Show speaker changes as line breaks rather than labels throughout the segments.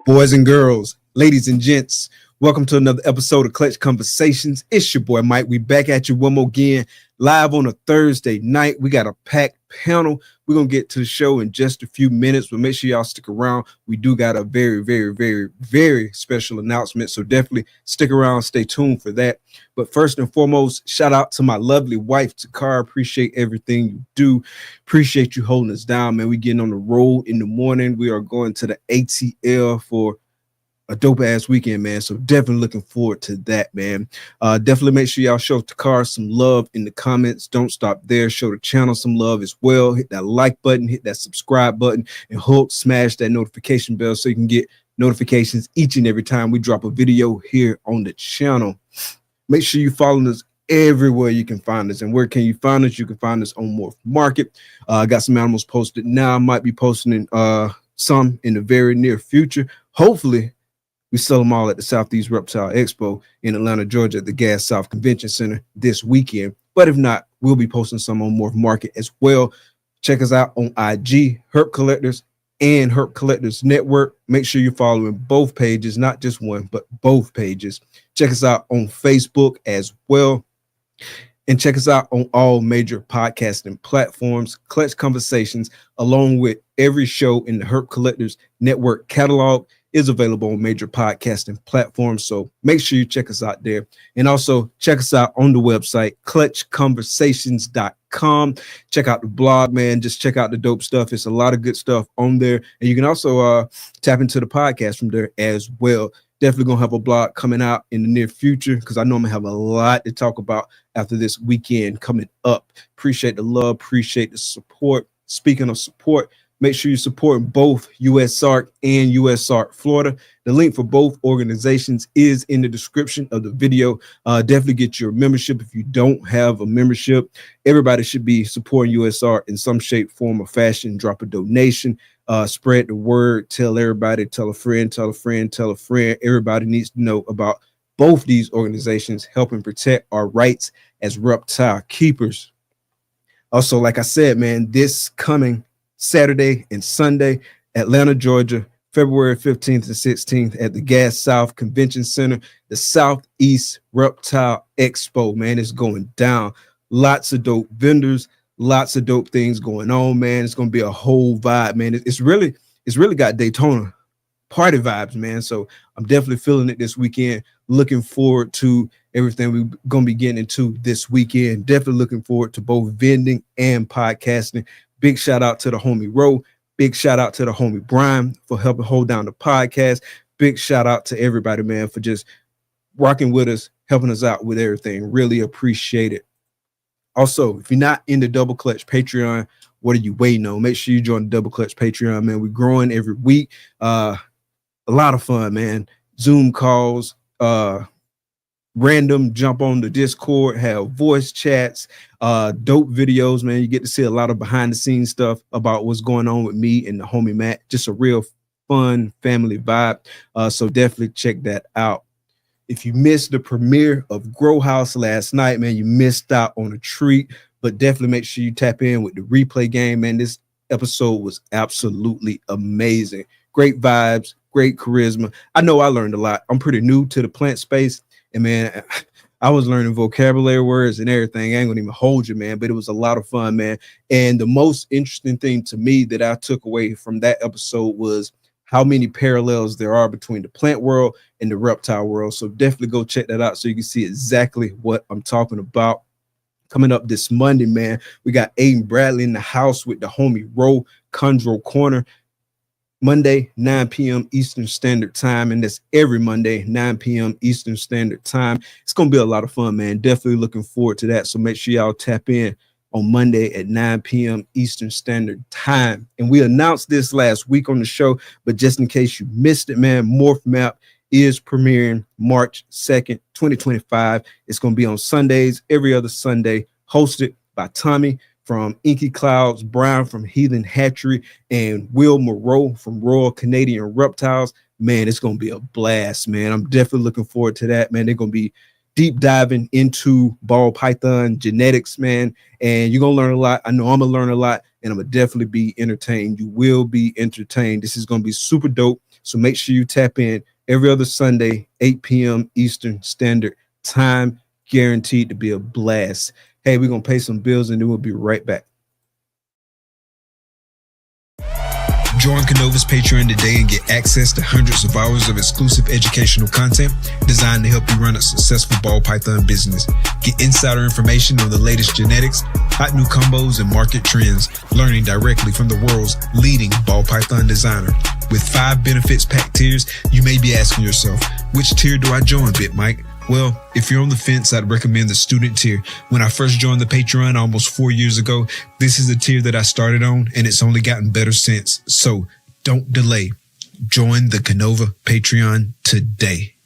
Boys and girls, ladies and gents, welcome to another episode of Clutch Conversations. It's your boy Mike. We back at you one more again, live on a Thursday night. We got a packed panel. We're going to get to the show in just a few minutes, but make sure y'all stick around. We do got a very special announcement, so definitely stick around, stay tuned for that. But first and foremost, shout out to my lovely wife, Takara. Appreciate everything you do. Appreciate you holding us down, man. We getting on the road in the morning. We are going to the ATL for a dope ass weekend, man. So definitely looking forward to that, man. Definitely make sure y'all show Takara some love in the comments. Don't stop there. Show the channel some love as well. Hit that like button, hit that subscribe button, and smash that notification bell so you can get notifications each and every time we drop a video here on the channel. Make sure you follow us everywhere you can find us. And where can you find us? You can find us on Morph Market. I got some animals posted now. I might be posting some in the very near future. Hopefully, we sell them all at the Southeast Reptile Expo in Atlanta, Georgia at the Gas South Convention Center this weekend. But if not, we'll be posting some on Morph Market as well. Check us out on IG, Herp Collectors and Herp Collectors Network. Make sure you're following both pages, not just one, but both pages. Check us out on Facebook as well. And check us out on all major podcasting platforms. Clutch Conversations, along with every show in the Herp Collectors Network catalog, is available on major podcasting platforms. So make sure you check us out there. And also check us out on the website, clutchconversations.com. Check out the blog, man. Just check out the dope stuff. It's a lot of good stuff on there. And you can also tap into the podcast from there as well. Definitely going to have a blog coming out in the near future because I know I'm going to have a lot to talk about after this weekend coming up. Appreciate the love. Appreciate the support. Speaking of support, make sure you support both USARK and USARK Florida. The link for both organizations is in the description of the video. Definitely get your membership if you don't have a membership. Everybody should be supporting USARK in some shape, form, or fashion. Drop a donation. Spread the word. Tell everybody. Tell a friend. Tell a friend. Tell a friend. Everybody needs to know about both these organizations helping protect our rights as reptile keepers. Also, like I said, man, this coming Saturday and Sunday, Atlanta, Georgia, February 15th and 16th at the Gas South Convention Center, the Southeast Reptile Expo, man, it's going down. Lots of dope vendors, lots of dope things going on, man. It's going to be a whole vibe, man. It's really got Daytona party vibes, man. So I'm definitely feeling it this weekend. Looking forward to everything we're going to be getting into this weekend. Definitely looking forward to both vending and podcasting. Big shout out to the homie Ro. Big shout out to the homie Brian for helping hold down the podcast. Big shout out to everybody, man, for just rocking with us, helping us out with everything. Really appreciate it. Also, if you're not in the Double Clutch Patreon, what are you waiting on? Make sure you join the Double Clutch Patreon, man. We're growing every week. A lot of fun, man. Zoom calls, random jump on the Discord, have voice chats, dope videos, man. You get to see a lot of behind the scenes stuff about what's going on with me and the homie Matt. Just a real fun family vibe. So definitely check that out. If you missed the premiere of Grow House last night, man, you missed out on a treat, but definitely make sure you tap in with the replay game, man. This episode was absolutely amazing. Great vibes, great charisma. I know I learned a lot. I'm pretty new to the plant space. And man, I was learning vocabulary words and everything. I ain't gonna even hold you, man, but it was a lot of fun, man. And the most interesting thing to me that I took away from that episode was how many parallels there are between the plant world and the reptile world. So definitely go check that out so you can see exactly what I'm talking about. Coming up this Monday, man, we got Aiden Bradley in the house with the homie Ro Condro Corner. Monday, 9 p.m. Eastern Standard Time, and that's every Monday, 9 p.m. Eastern Standard Time. It's going to be a lot of fun, man. Definitely looking forward to that, so make sure y'all tap in. on Monday at 9 p.m. Eastern Standard Time. And we announced this last week on the show, but just in case you missed it, man, Morph Map is premiering March 2nd, 2025. It's going to be on Sundays, every other Sunday, hosted by Tommy from Inky Clouds, Brown from Heathen Hatchery, and Will Moreau from Royal Canadian Reptiles. Man, it's going to be a blast, man. I'm definitely looking forward to that, man. They're going to be deep diving into ball python genetics, man, and you're going to learn a lot. I know I'm going to learn a lot, and I'm going to definitely be entertained. You will be entertained. This is going to be super dope, so make sure you tap in every other Sunday, 8 p.m. Eastern Standard Time, guaranteed to be a blast. Hey, we're going to pay some bills, and then we'll be right back.
Join KINOVA's Patreon today and get access to hundreds of hours of exclusive educational content designed to help you run a successful ball python business. Get insider information on the latest genetics, hot new combos, and market trends, learning directly from the world's leading ball python designer. With 5 benefits packed tiers, you may be asking yourself, which tier do I join, Bit Mike? Well, if you're on the fence, I'd recommend the student tier. When I first joined the Patreon almost 4 years ago, this is the tier that I started on, and it's only gotten better since. So don't delay. Join the KINOVA Patreon today.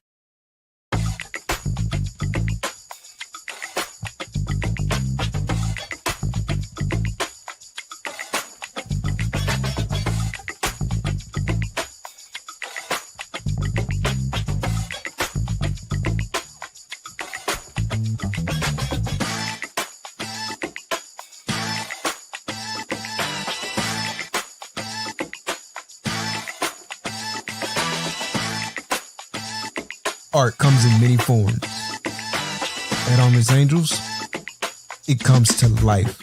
Art comes in many forms. At Armless Angels, it comes to life.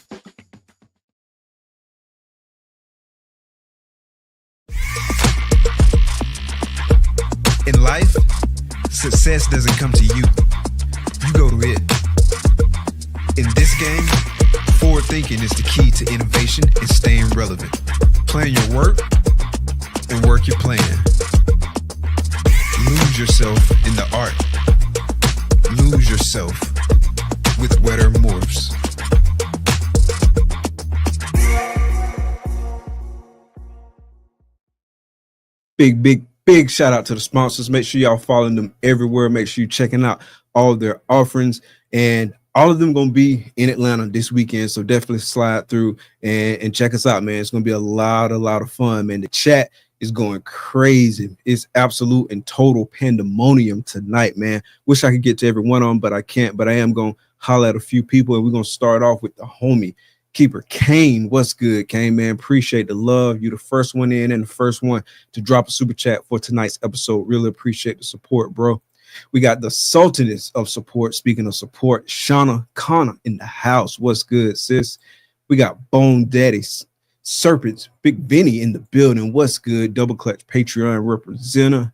In life, success doesn't come to you. You go to it. In this game, forward thinking is the key to innovation and staying relevant. Plan your work and work your plan. Lose yourself in the art. Lose yourself with wetter morphs.
Big shout out to the sponsors. Make sure y'all following them everywhere. Make sure you checking out all their offerings, and all of them going to be in Atlanta this weekend. So definitely slide through and check us out, man. It's going to be a lot of fun, man. The chat is going crazy. It's absolute and total pandemonium tonight, man. Wish I could get to every one of them, but I can't. But I am going to holler at a few people, and we're going to start off with the homie Keeper Kane. What's good, Kane, man? Appreciate the love. You the first one in and the first one to drop a super chat for tonight's episode. Really appreciate the support, bro. We got the Sultaness of support. Speaking of support, Shauna Connor in the house. What's good, sis? We got Bone Daddies, Serpents, Big Vinny in the building. What's good? Double Clutch Patreon representative.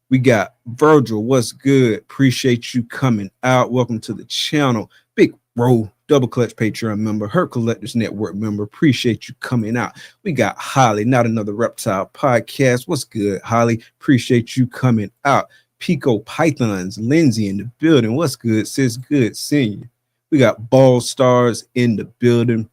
We got Virgil. What's good? Appreciate you coming out. Welcome to the channel. Big Bro, Double Clutch Patreon member, Herp Collectors Network member. Appreciate you coming out. We got Holly, Not Another Reptile podcast. What's good, Holly? Appreciate you coming out. Pico Pythons, Lindsay in the building. What's good, sis? Good seeing you. We got Ball Stars in the building.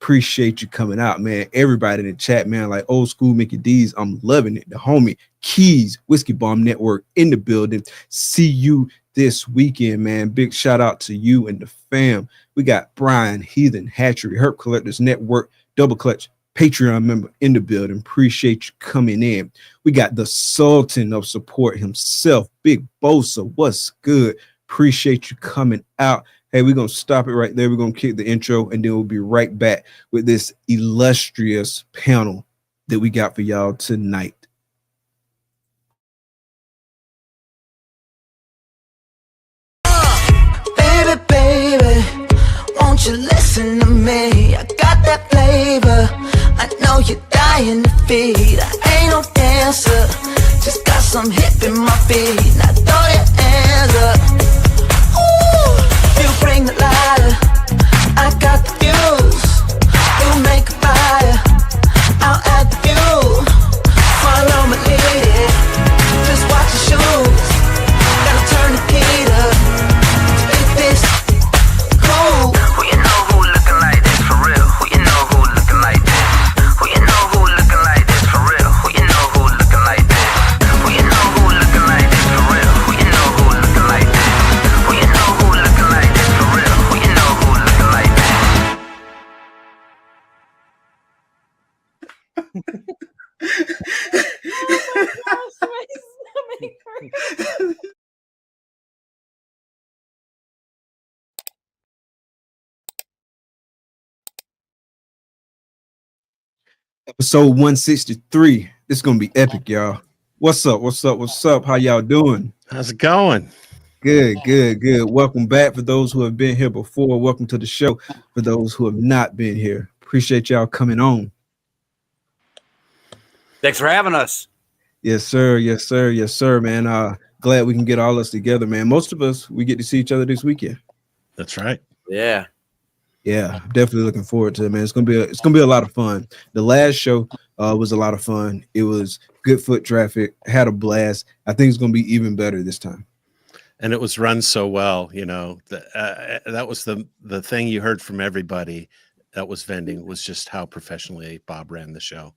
Appreciate you coming out, man. Everybody in the chat, man, like old school Mickey D's. I'm loving it. The homie Keys, Whiskey Bomb Network in the building. See you this weekend, man. Big shout out to you and the fam. We got Brian, Heathen Hatchery, Herp Collectors Network, Double Clutch Patreon member in the building. Appreciate you coming in. We got the Sultan of support himself, Big Bosa. What's good? Appreciate you coming out. Hey, we're going to stop it right there. We're going to kick the intro, and then we'll be right back with this illustrious panel that we got for y'all tonight.
Baby, won't you listen to me? I got that flavor. I know you're dying to feed. I ain't no dancer, just got some hip in my feet. Now throw your hands up. Ooh, you bring the lighter, I got the fuse. You make a fire, I'll add the fuel. Follow my lead, just watch your shoes. Gotta turn the heat up. This cool. Well, you know who looking like this for
Episode 163. This is gonna be epic, y'all. What's up? What's up? What's up? How y'all doing?
How's it going?
Good, good, good. Welcome back for those who have been here before. Welcome to the show for those who have not been here. Appreciate y'all coming on.
Thanks for having us.
Yes, sir. Yes, sir. Yes, sir, man. Glad we can get all us together, man. Most of us, we get to see each other this weekend.
That's right.
Yeah.
Yeah, definitely looking forward to it, man. It's gonna be a lot of fun. The last show was a lot of fun. It was good foot traffic, had a blast. I think it's gonna be even better this time.
And it was run so well, you know. That was the thing you heard from everybody that was vending was just how professionally Bob ran the show.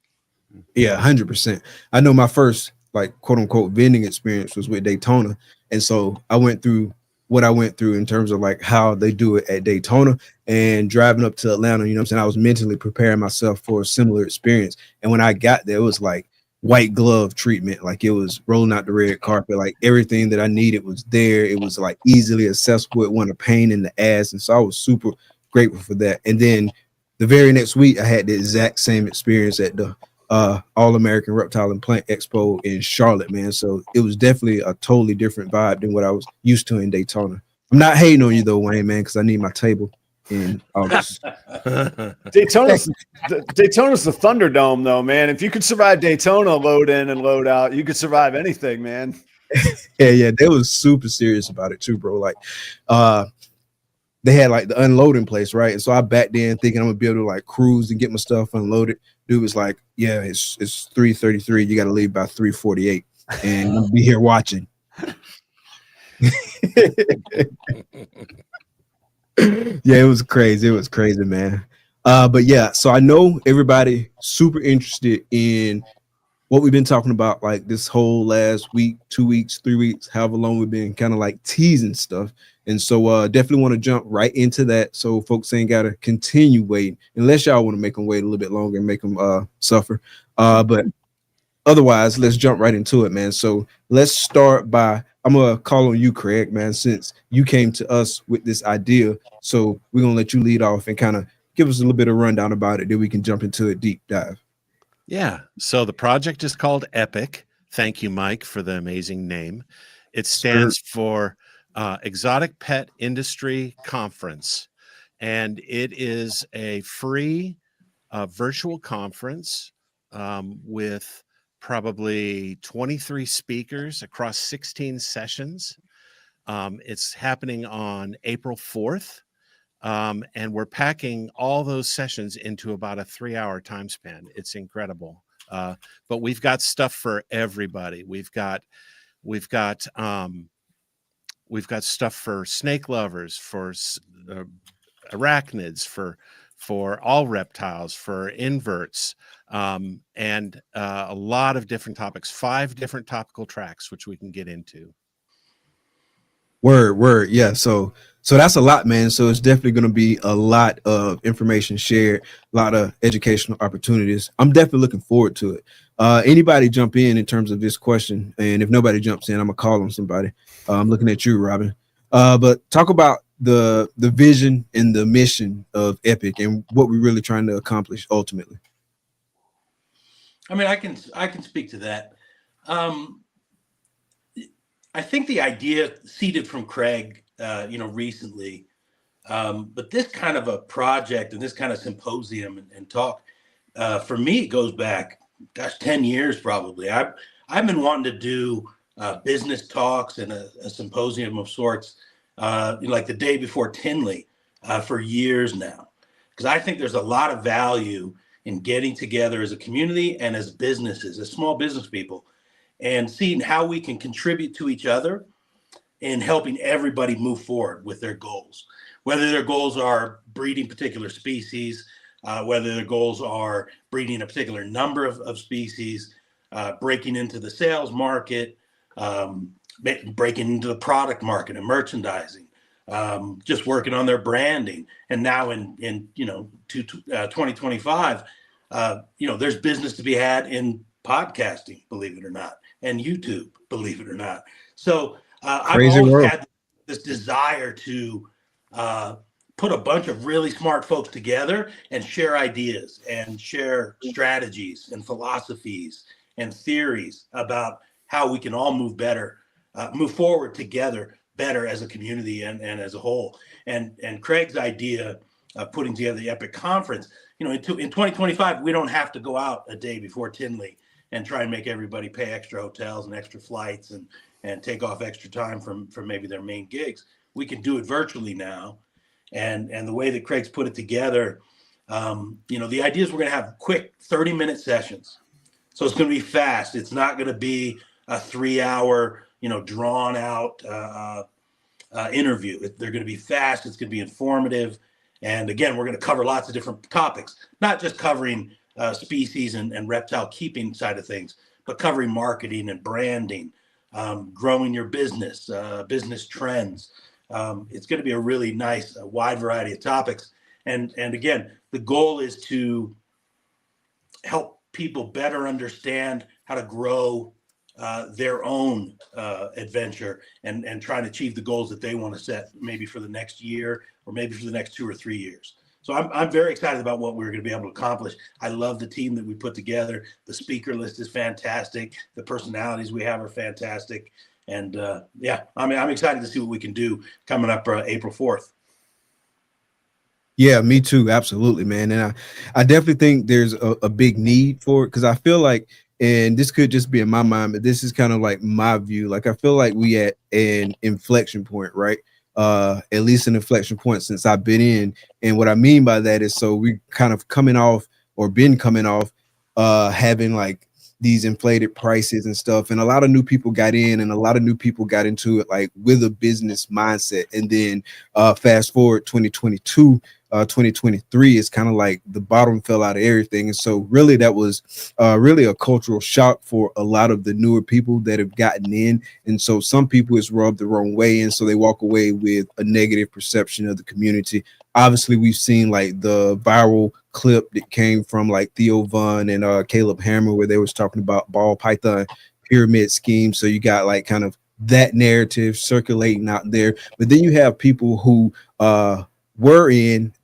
Yeah, 100%. I know my first like quote unquote vending experience was with Daytona, and so I went through what I went through in terms of like how they do it at Daytona and driving up to Atlanta. You know what I'm saying? I was mentally preparing myself for a similar experience, and when I got there, it was like white glove treatment. Like it was rolling out the red carpet. Like everything that I needed was there. It was like easily accessible. It wasn't a pain in the ass, and so I was super grateful for that. And then the very next week, I had the exact same experience at the All-American Reptile and Plant Expo in Charlotte, man. So it was definitely a totally different vibe than what I was used to in Daytona. I'm not hating on you though, Wayne, man, because I need my table in August.
Daytona's the Thunderdome, though, man. If you could survive Daytona load in and load out, you could survive anything, man.
Yeah, they was super serious about it too, bro. Like, they had like the unloading place, right? And so I backed in thinking I'm gonna be able to like cruise and get my stuff unloaded. Dude was like, "Yeah, it's 3:33. You got to leave by 3:48, and I'll be here watching." Yeah, it was crazy. It was crazy, man. But yeah, so I know everybody super interested in what we've been talking about, like this whole last week, 2 weeks, 3 weeks, however long we've been kind of like teasing stuff. And so definitely want to jump right into that so folks ain't got to continue waiting, unless y'all want to make them wait a little bit longer and make them suffer. But otherwise, let's jump right into it, man. So let's start by, I'm going to call on you, Craig, man, since you came to us with this idea. So we're going to let you lead off and kind of give us a little bit of rundown about it, then we can jump into a deep dive.
Yeah. So the project is called EPIC. Thank you, Mike, for the amazing name. It stands for Exotic Pet Industry Conference, and it is a free virtual conference with probably 23 speakers across 16 sessions. It's happening on April 4th, and we're packing all those sessions into about a 3-hour time span. It's incredible. But we've got stuff for everybody. We've got stuff for snake lovers, for arachnids, for all reptiles, for inverts, and a lot of different topics, 5 different topical tracks, which we can get into.
Word. Yeah. So that's a lot, man. So it's definitely going to be a lot of information shared, a lot of educational opportunities. I'm definitely looking forward to it. Anybody jump in terms of this question? And if nobody jumps in, I'm gonna call on somebody. I'm looking at you, Robyn. But talk about the vision and the mission of EPIC and what we're really trying to accomplish ultimately.
I mean, I can speak to that. I think the idea seeded from Craig, recently, but this kind of a project and this kind of symposium and talk, for me, it goes back, 10 years probably. I've been wanting to do business talks and a symposium of sorts, like the day before Tinley, for years now, because I think there's a lot of value in getting together as a community and as businesses, as small business people, and seeing how we can contribute to each other in helping everybody move forward with their goals, whether their goals are breeding particular species, whether their goals are breeding a particular number of species, breaking into the sales market, breaking into the product market and merchandising, just working on their branding. And now in 2025, there's business to be had in podcasting, believe it or not, and YouTube, believe it or not. So I've always
world.
had this desire to put a bunch of really smart folks together and share ideas and share strategies and philosophies and theories about how we can all move forward together better as a community and as a whole. And Craig's idea of putting together the Epic Conference, in 2025, we don't have to go out a day before Tinley and try and make everybody pay extra hotels and extra flights and take off extra time from maybe their main gigs. We can do it virtually now. And the way that Craig's put it together, the idea is we're going to have quick 30-minute sessions. So it's going to be fast. It's not going to be a 3-hour, drawn out interview. They're going to be fast. It's going to be informative. And again, we're going to cover lots of different topics, not just covering species and reptile keeping side of things, but covering marketing and branding, growing your business, business trends. It's going to be a really nice, wide variety of topics. And again, the goal is to help people better understand how to grow their own adventure and try to achieve the goals that they want to set maybe for the next year or maybe for the next 2 or 3 years. So I'm very excited about what we're going to be able to accomplish. I love the team that we put together. The speaker list is fantastic. The personalities we have are fantastic. And I'm excited to see what we can do coming up April 4th.
Yeah, me too. Absolutely, man. And I definitely think there's a big need for it because I feel like, and this could just be in my mind, but this is kind of like my view. Like I feel like we at an inflection point, right? At least an inflection point since I've been in. And what I mean by that is so we kind of coming off having like these inflated prices and stuff. And a lot of new people got in and a lot of new people got into it like with a business mindset. And then fast forward 2022, 2023 is kind of like the bottom fell out of everything. And so really that was really a cultural shock for a lot of the newer people that have gotten in. And so some people it's rubbed the wrong way. And so they walk away with a negative perception of the community. Obviously, we've seen like the viral clip that came from like Theo Von and Caleb Hammer, where they was talking about ball python pyramid scheme. So you got like kind of that narrative circulating out there. But then you have people who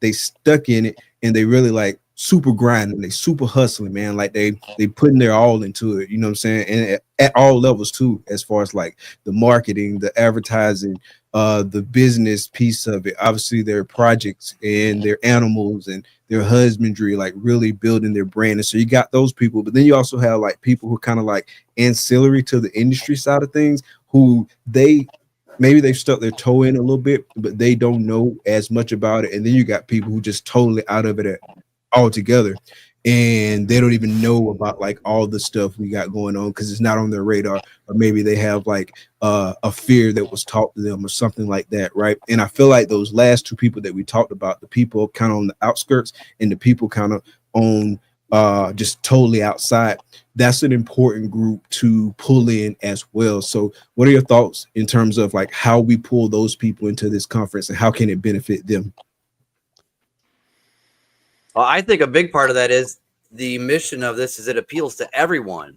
they stuck in it and they really like super grinding, they super hustling, man. Like they putting their all into it, you know what I'm saying? And at all levels too, as far as like the marketing, the advertising, the business piece of it, obviously their projects and their animals and their husbandry, like really building their brand. And so you got those people, but then you also have like people who kind of like ancillary to the industry side of things, who maybe they've stuck their toe in a little bit, but they don't know as much about it. And then you got people who just totally out of it altogether, and they don't even know about like all the stuff we got going on because it's not on their radar, or maybe they have like a fear that was taught to them or something like that, right? And I feel like those last two people that we talked about, the people kind of on the outskirts and the people kind of on just totally outside, that's an important group to pull in as well. So what are your thoughts in terms of like how we pull those people into this conference and how can it benefit them?
Well, I think a big part of that is the mission of this is it appeals to everyone.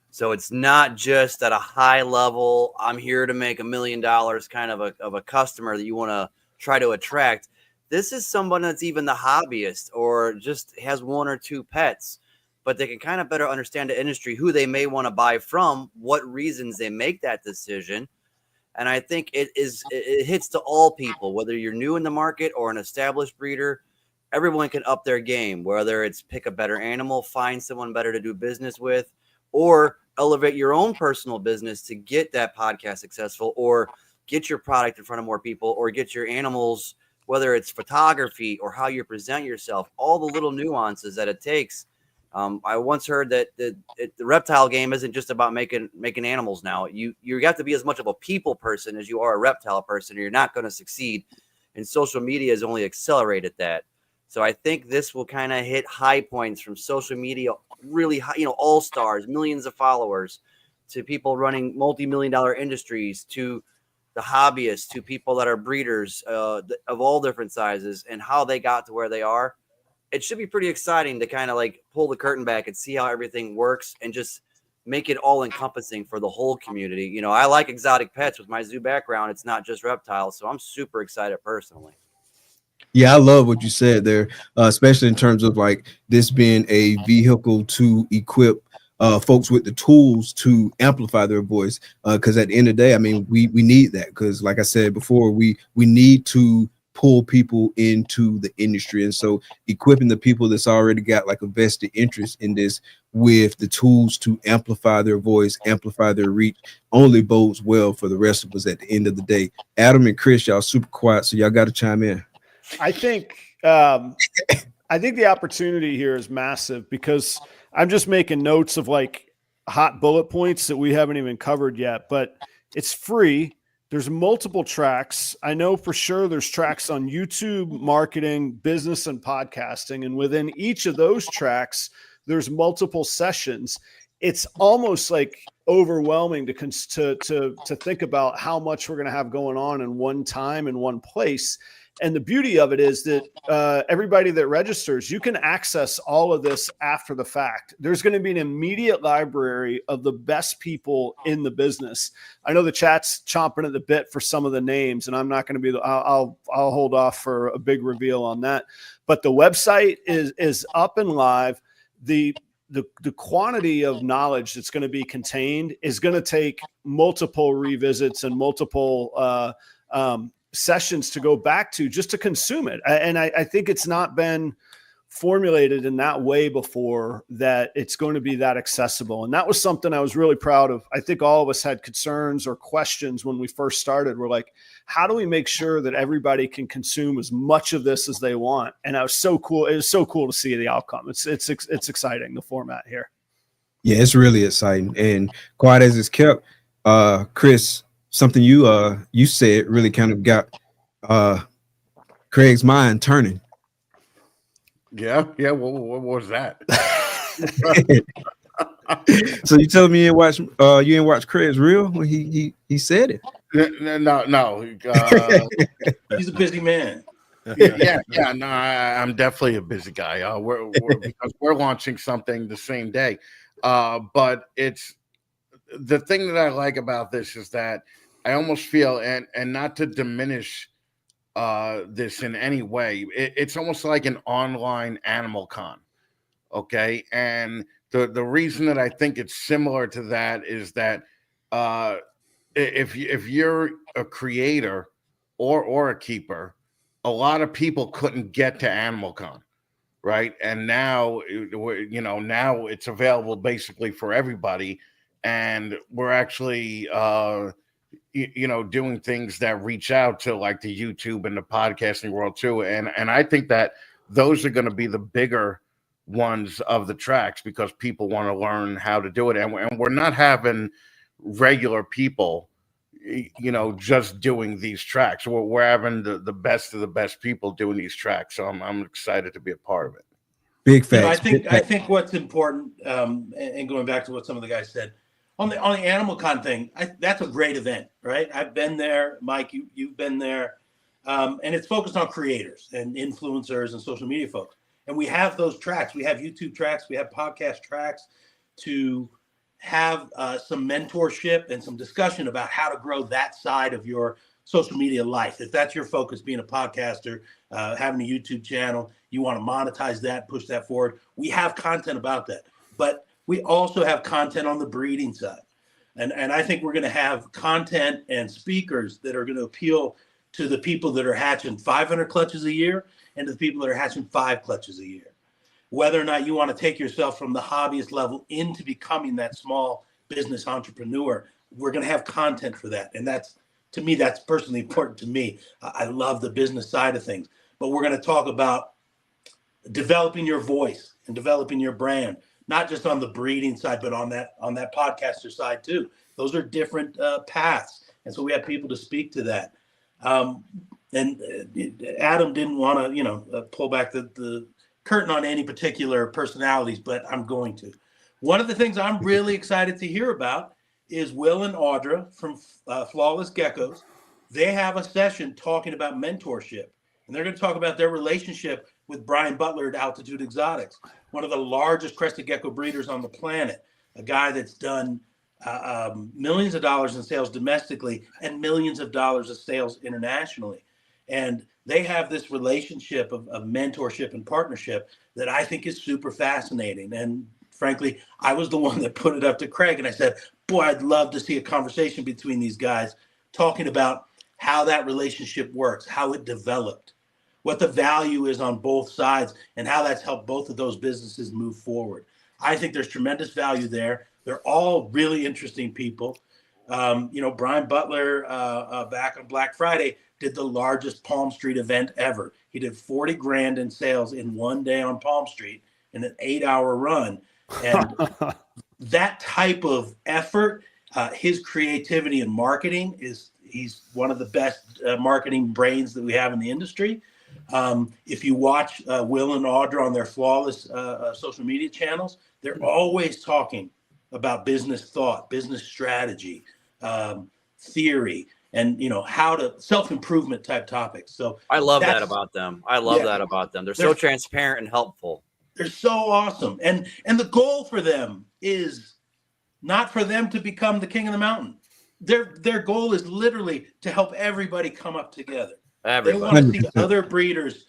So it's not just at a high level, I'm here to make $1 million kind of a customer that you want to try to attract. This is someone that's even the hobbyist or just has 1 or 2 pets, but they can kind of better understand the industry, who they may want to buy from, what reasons they make that decision. And I think it hits to all people, whether you're new in the market or an established breeder. Everyone can up their game, whether it's pick a better animal, find someone better to do business with, or elevate your own personal business to get that podcast successful, or get your product in front of more people, or get your animals, whether it's photography or how you present yourself, all the little nuances that it takes. I once heard that the reptile game isn't just about making animals now. You have to be as much of a people person as you are a reptile person, or you're not going to succeed. And social media has only accelerated that. So I think this will kind of hit high points from social media, really high, all stars, millions of followers, to people running multi-million-dollar industries, to the hobbyists, to people that are breeders of all different sizes, and how they got to where they are. it should be pretty exciting to kind of like pull the curtain back and see how everything works and just make it all encompassing for the whole community. You know, I like exotic pets with my zoo background. It's not just reptiles. So I'm super excited personally.
Yeah, I love what you said there, especially in terms of like this being a vehicle to equip folks with the tools to amplify their voice. Because at the end of the day, I mean, we need that. Because like I said before, we need to pull people into the industry. And so equipping the people that's already got like a vested interest in this with the tools to amplify their voice, amplify their reach, only bodes well for the rest of us at the end of the day. Adam and Chris, y'all super quiet, so y'all got to chime in.
I think the opportunity here is massive because I'm just making notes of like hot bullet points that we haven't even covered yet, but it's free. There's multiple tracks. I know for sure there's tracks on YouTube, marketing, business, and podcasting. And within each of those tracks, there's multiple sessions. It's almost like overwhelming to think about how much we're going to have going on in one time in one place. And the beauty of it is that everybody that registers, you can access all of this after the fact. There's going to be an immediate library of the best people in the business. I know the chat's chomping at the bit for some of the names, and I'm not going to be. I'll hold off for a big reveal on that. But the website is up and live. The quantity of knowledge that's going to be contained is going to take multiple revisits and multiple sessions to go back to just to consume it. And I think it's not been formulated in that way before that it's going to be that accessible. And that was something I was really proud of. I think all of us had concerns or questions when we first started. We're like, how do we make sure that everybody can consume as much of this as they want? And that was so cool. It was so cool to see the outcome. It's exciting, the format here.
Yeah, it's really exciting. And quiet as it's kept, Chris, something you said really kind of got Craig's mind turning.
Yeah. What was that?
So you telling me you didn't watch Craig's reel when he said it?
No.
He's a busy man.
Yeah. No, I'm definitely a busy guy. Because we're launching something the same day. But it's the thing that I like about this is that I almost feel, and not to diminish this in any way, it's almost like an online Animal Con, okay? And the reason that I think it's similar to that is that if you're a creator or a keeper, a lot of people couldn't get to Animal Con, right? And now, now it's available basically for everybody, and we're actually doing things that reach out to like the YouTube and the podcasting world too. And I think that those are going to be the bigger ones of the tracks because people want to learn how to do it. And we're not having regular people, just doing these tracks. We're having the best of the best people doing these tracks. So I'm excited to be a part of it.
Big facts.
I think what's important, and going back to what some of the guys said, on the Animal Con thing, that's a great event, right? I've been there, Mike. You've been there, and it's focused on creators and influencers and social media folks. And we have those tracks. We have YouTube tracks. We have podcast tracks to have some mentorship and some discussion about how to grow that side of your social media life. If that's your focus, being a podcaster, having a YouTube channel, you want to monetize that, push that forward. We have content about that, but we also have content on the breeding side. And I think we're going to have content and speakers that are going to appeal to the people that are hatching 500 clutches a year and to the people that are hatching 5 clutches a year. Whether or not you want to take yourself from the hobbyist level into becoming that small business entrepreneur, we're going to have content for that. And that's, to me, that's personally important to me. I love the business side of things, but we're going to talk about developing your voice and developing your brand, not just on the breeding side, but on that podcaster side too. Those are different paths. And so we have people to speak to that. And Adam didn't want to, pull back the curtain on any particular personalities, but I'm going to. One of the things I'm really excited to hear about is Will and Audra from Flawless Geckos. They have a session talking about mentorship, and they're going to talk about their relationship with Brian Butler at Altitude Exotics, one of the largest crested gecko breeders on the planet, a guy that's done millions of dollars in sales domestically and millions of dollars of sales internationally. And they have this relationship of mentorship and partnership that I think is super fascinating. And frankly, I was the one that put it up to Craig, and I said, boy, I'd love to see a conversation between these guys talking about how that relationship works, how it developed, what the value is on both sides, and how that's helped both of those businesses move forward. I think there's tremendous value there. They're all really interesting people. Brian Butler back on Black Friday did the largest Palm Street event ever. He did 40 grand in sales in one day on Palm Street in an 8-hour run. And that type of effort, his creativity and marketing he's one of the best marketing brains that we have in the industry. If you watch Will and Audra on their flawless social media channels, they're always talking about business thought, business strategy, theory, and how to self-improvement type topics. So
I love that about them. They're so transparent and helpful.
They're so awesome. And the goal for them is not for them to become the king of the mountain. Their goal is literally to help everybody come up together. They want to see other breeders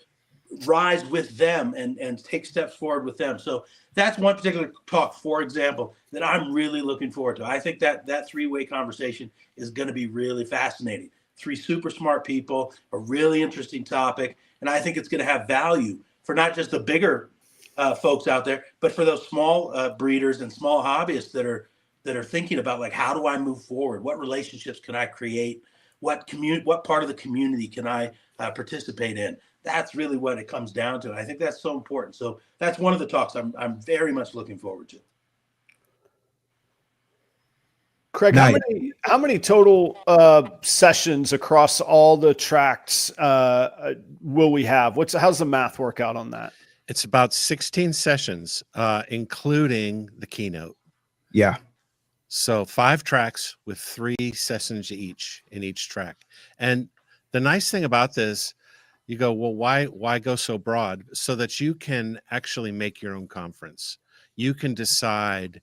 rise with them and take steps forward with them. So that's one particular talk, for example, that I'm really looking forward to. I think that three-way conversation is going to be really fascinating. 3 super smart people, a really interesting topic, and I think it's going to have value for not just the bigger folks out there, but for those small breeders and small hobbyists that are thinking about, like, how do I move forward? What relationships can I create? What part of the community can I participate in? That's really what it comes down to. I think that's so important. So that's one of the talks I'm very much looking forward to.
Craig, how many total sessions across all the tracks will we have? How's the math work out on that?
It's about 16 sessions, including the keynote.
Yeah.
So 5 tracks with 3 sessions each in each track. And the nice thing about this, you go, well, why go so broad? So that you can actually make your own conference. You can decide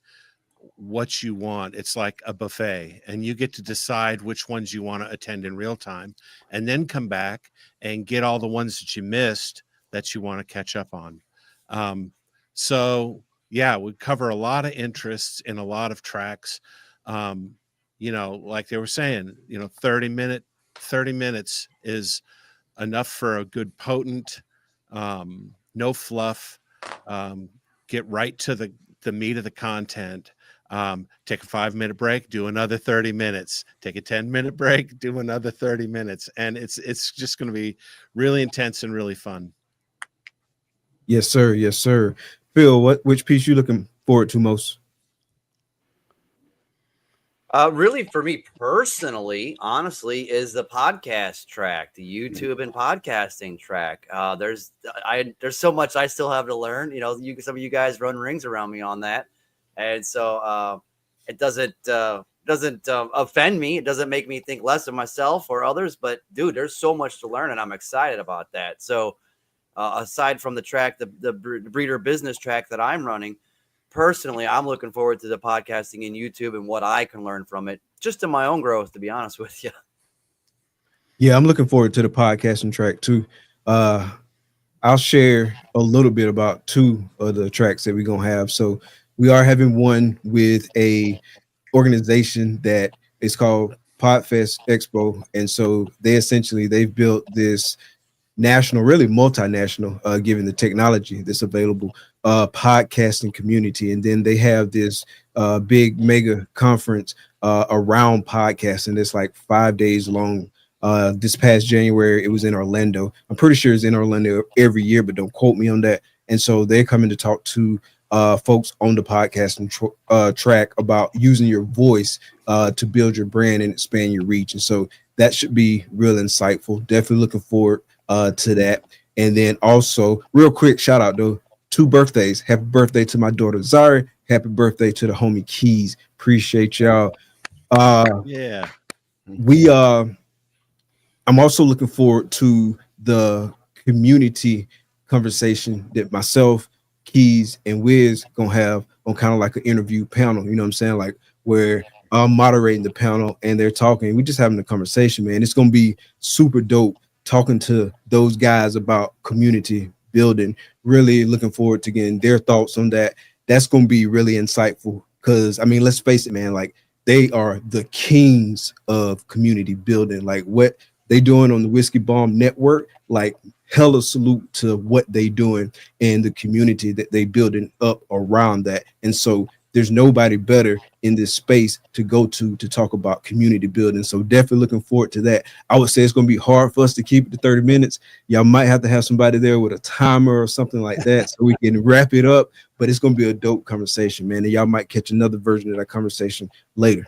what you want. It's like a buffet, and you get to decide which ones you want to attend in real time, and then come back and get all the ones that you missed that you want to catch up on. So yeah, we cover a lot of interests in a lot of tracks. Like they were saying, 30 minutes is enough for a good potent, no fluff, get right to the meat of the content. Take a 5-minute break, do another 30 minutes, take a 10-minute break, do another 30 minutes. And it's just going to be really intense and really fun.
Yes, sir. Yes, sir. Phil, which piece you looking forward to most?
Really, for me personally, honestly, is the podcast track, the YouTube and podcasting track. There's so much I still have to learn. Some of you guys run rings around me on that, and so it doesn't offend me. It doesn't make me think less of myself or others. But dude, there's so much to learn, and I'm excited about that. So aside from the track, the breeder business track that I'm running, personally, I'm looking forward to the podcasting and YouTube and what I can learn from it, just in my own growth, to be honest with you.
Yeah, I'm looking forward to the podcasting track too. I'll share a little bit about 2 of the tracks that we're going to have. So we are having one with a organization that is called Podfest Expo. And so they've built this national, really multinational, given the technology that's available, podcasting community. And then they have this big mega conference around podcasting. It's like 5 days long. This past January, it was in Orlando. I'm pretty sure it's in Orlando every year, but don't quote me on that. And so they're coming to talk to folks on the podcasting track about using your voice to build your brand and expand your reach. And so that should be real insightful. Definitely looking forward to that. And then also, real quick shout out though, 2 birthdays. Happy birthday to my daughter Zari. Happy birthday to the homie Keys. Appreciate y'all.
Yeah.
I'm also looking forward to the community conversation that myself, Keys, and Wiz gonna have on kind of like an interview panel. You know what I'm saying? Like where I'm moderating the panel and they're talking. We're just having a conversation, man. It's gonna be super dope talking to those guys about community building. Really looking forward to getting their thoughts on that. That's gonna be really insightful because I mean, let's face it, man. Like they are the kings of community building. Like what they doing on the Whiskey Bomb Network, like hella salute to what they doing and the community that they building up around that. And so there's nobody better in this space to go to talk about community building. So definitely looking forward to that. I would say it's going to be hard for us to keep it to 30 minutes. Y'all might have to have somebody there with a timer or something like that so we can wrap it up. But it's going to be a dope conversation, man. And y'all might catch another version of that conversation later.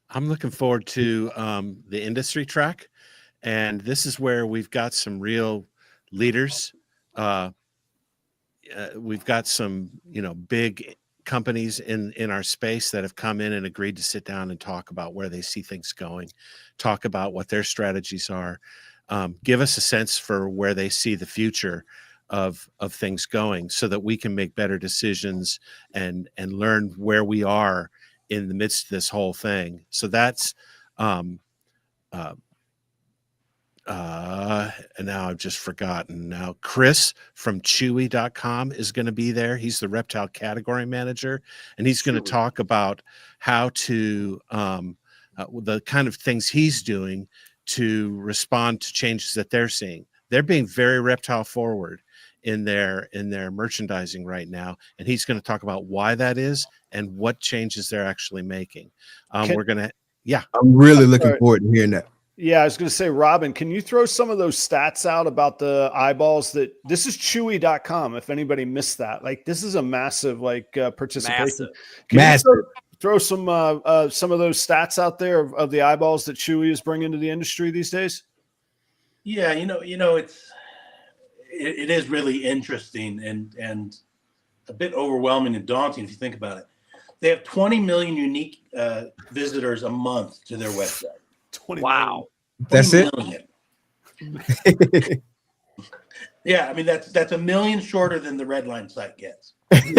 I'm looking forward to the industry track. And this is where we've got some real leaders. We've got some, big companies in our space that have come in and agreed to sit down and talk about where they see things going, talk about what their strategies are, give us a sense for where they see the future of things going so that we can make better decisions and learn where we are in the midst of this whole thing. So that's and now I've just forgotten. Now Chris from Chewy.com is going to be there. He's the reptile category manager, and he's going to talk about how to the kind of things he's doing to respond to changes that they're seeing. They're being very reptile forward in their merchandising right now, and he's going to talk about why that is and what changes they're actually making. We're gonna,
I'm really looking forward to hearing that.
Yeah, I was going to say, Robyn, can you throw some of those stats out about the eyeballs that this is Chewy.com. If anybody missed that, like this is a massive participation. Can you throw some of those stats out there of the eyeballs that Chewy is bringing to the industry these days?
Yeah, it is really interesting and a bit overwhelming and daunting if you think about it. They have 20 million unique visitors a month to their website.
20
wow.
That's it.
Yeah, I mean that's a million shorter than the Redline site gets. And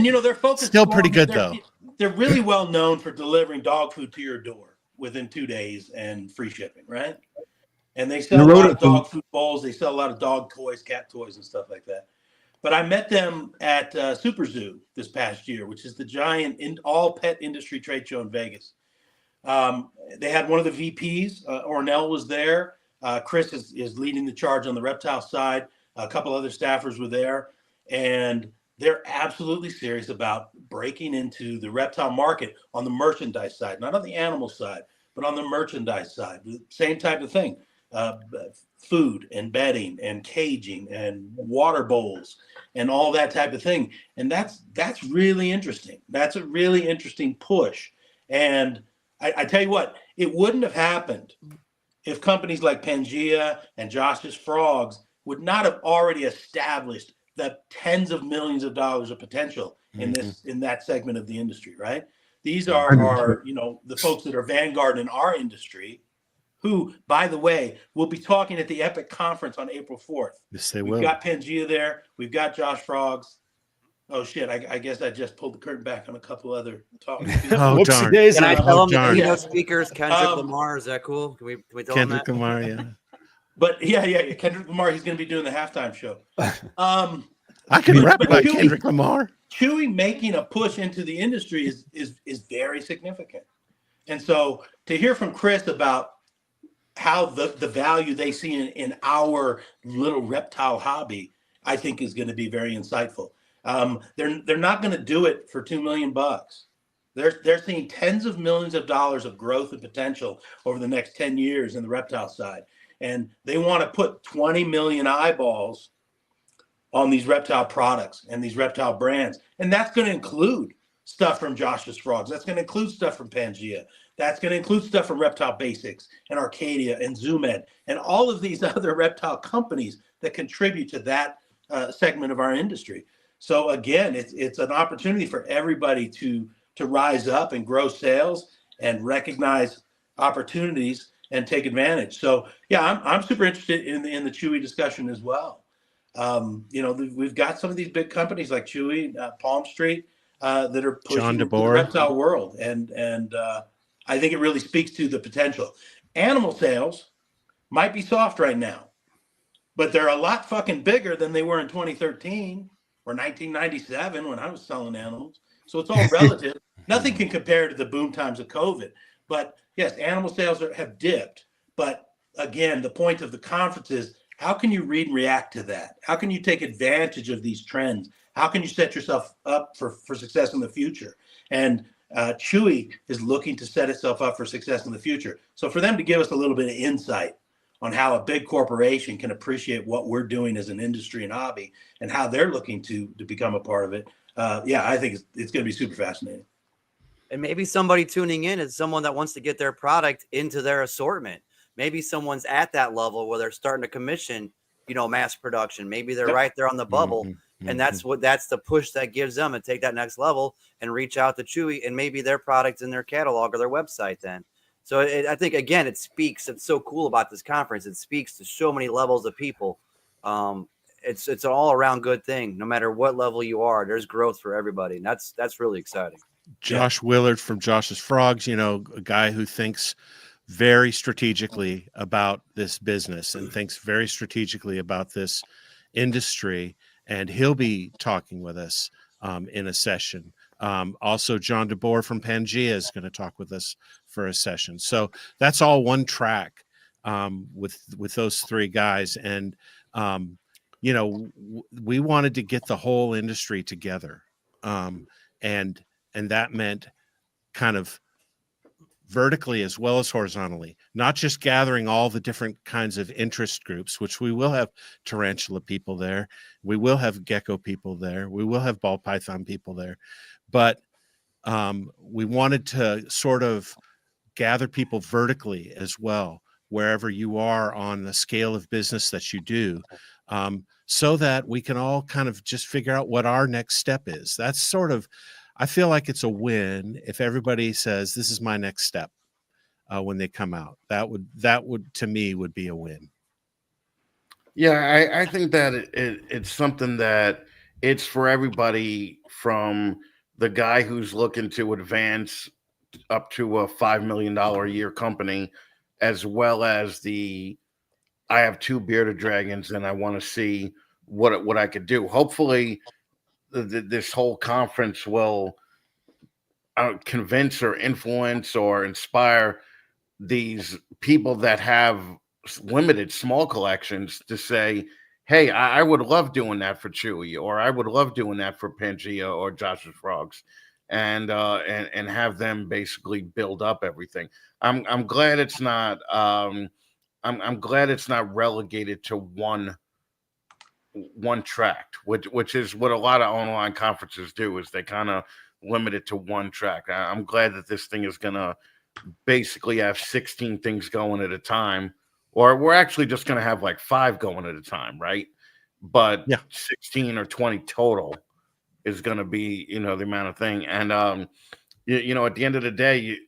they're focused.
Still pretty good though.
They're really well known for delivering dog food to your door within 2 days and free shipping, right? And they sell a lot of dog food bowls. They sell a lot of dog toys, cat toys, and stuff like that. But I met them at Super Zoo this past year, which is the giant all pet industry trade show in Vegas. They had one of the VPs, Ornell was there. Chris is leading the charge on the reptile side. A couple other staffers were there, and they're absolutely serious about breaking into the reptile market on the merchandise side, not on the animal side, but on the merchandise side. The same type of thing. Food and bedding and caging and water bowls and all that type of thing. And that's really interesting. That's a really interesting push. And I tell you what, it wouldn't have happened if companies like Pangea and Josh's Frogs would not have already established the tens of millions of dollars of potential in that segment of the industry, right? These are the folks that are vanguard in our industry, who, by the way, will be talking at the Epic Conference on April 4th.
Yes, they will.
We've got Pangea there. We've got Josh Frogs. Oh, shit. I guess I just pulled the curtain back on a couple other talks.
Oh, darn.
Can I tell them the keynote speakers, Kendrick Lamar? Is that cool? Can we tell
Kendrick
them that?
Lamar, yeah.
But yeah, Kendrick Lamar, he's going to be doing the halftime show.
I can rap about Kendrick Lamar.
Chewy making a push into the industry is very significant. And so to hear from Chris about how the value they see in our little reptile hobby, I think is going to be very insightful. They're not going to do it for $2 million. They're seeing tens of millions of dollars of growth and potential over the next 10 years in the reptile side. And they want to put 20 million eyeballs on these reptile products and these reptile brands. And that's going to include stuff from Josh's Frogs. That's going to include stuff from Pangea. That's going to include stuff from Reptile Basics and Arcadia and ZoomEd and all of these other reptile companies that contribute to that segment of our industry. So again, it's an opportunity for everybody to rise up and grow sales and recognize opportunities and take advantage. So yeah, I'm super interested in the Chewy discussion as well. We've got some of these big companies like Chewy, Palm Street, that are pushing into the reptile world, and I think it really speaks to the potential. Animal sales might be soft right now, but they're a lot fucking bigger than they were in 2013 or 1997 when I was selling animals. So it's all relative. Nothing can compare to the boom times of COVID. But yes, animal sales have dipped. But again, the point of the conference is, how can you read and react to that? How can you take advantage of these trends? How can you set yourself up for success in the future? And Chewy is looking to set itself up for success in the future. So for them to give us a little bit of insight on how a big corporation can appreciate what we're doing as an industry and hobby and how they're looking to become a part of it, I think it's going to be super fascinating.
And maybe somebody tuning in is someone that wants to get their product into their assortment. Maybe someone's at that level where they're starting to commission, mass production. Maybe they're right there on the bubble. And that's the push that gives them to take that next level and reach out to Chewy, and maybe their product's in their catalog or their website then. So I think, again, it's so cool about this conference. It speaks to so many levels of people. It's an all around good thing. No matter what level you are, there's growth for everybody. And that's really exciting.
Josh Willard from Josh's Frogs, a guy who thinks very strategically about this business and thinks very strategically about this industry. And he'll be talking with us in a session. Also, John DeBoer from Pangea is going to talk with us for a session. So that's all one track with those three guys. And, we wanted to get the whole industry together. And that meant kind of vertically as well as horizontally, not just gathering all the different kinds of interest groups, which we will have tarantula people there. We will have gecko people there. We will have ball python people there. But we wanted to sort of gather people vertically as well, wherever you are on the scale of business that you do, so that we can all kind of just figure out what our next step is. That's sort of, I feel like it's a win if everybody says, this is my next step when they come out. That would to me would be a win.
Yeah, I think that it's something that it's for everybody, from the guy who's looking to advance up to a $5 million a year company, as well as I have 2 bearded dragons and I want to see what I could do. Hopefully this whole conference will convince or influence or inspire these people that have limited small collections to say, hey, I would love doing that for Chewy, or I would love doing that for Pangea or Josh's Frogs, and have them basically build up everything. I'm glad it's not I'm glad it's not relegated to one track, which is what a lot of online conferences do, is they kind of limit it to one track. I'm glad that this thing is gonna basically have 16 things going at a time, or we're actually just gonna have like 5 going at a time, right? But yeah, 16 or 20 total is gonna be, the amount of thing. And at the end of the day,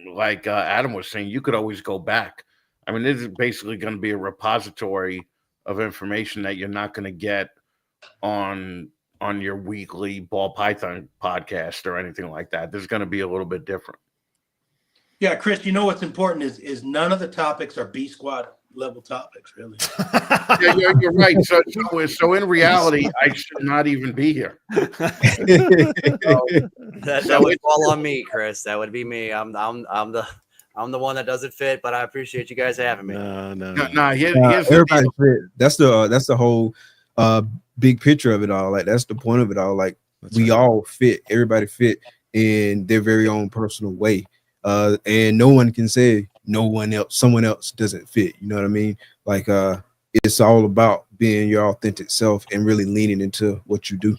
like Adam was saying, you could always go back. I mean, this is basically going to be a repository of information that you're not going to get on your weekly ball python podcast or anything like that. This is going to be a little bit different.
Yeah, Chris, what's important is none of the topics are B Squad level topics, really.
Yeah, you're right. So in reality, I should not even be here.
That would fall on me, Chris. That would be me. I'm the one that doesn't fit, but I appreciate you guys having me.
No.
Everybody fit. That's the whole big picture of it all. Like, that's the point of it all. Like, we all fit. Everybody fit in their very own personal way. And no one can say someone else doesn't fit. You know what I mean? Like, it's all about being your authentic self and really leaning into what you do.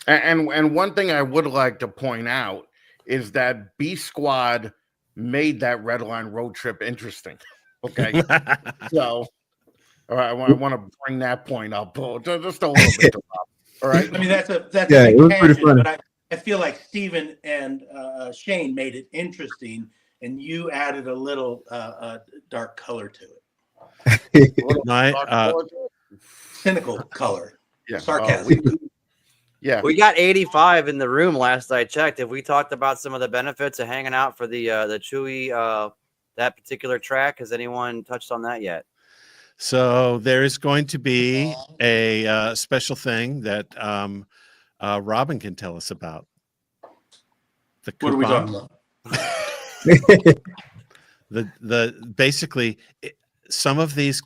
And one thing I would like to point out is that B Squad made that Redline road trip interesting. Okay. So, all right, I want to bring that point up just a little bit. All right.
I mean, that's a big tangent, but I feel like Steven and Shane made it interesting, and you added a little dark color to it. Cynical color.
Yeah.
Sarcasm.
Yeah.
We got 85 in the room last I checked. Have we talked about some of the benefits of hanging out for the Chewy that particular track? Has anyone touched on that yet?
So there is going to be a special thing that Robyn can tell us about.
What are we talking about?
Basically some of these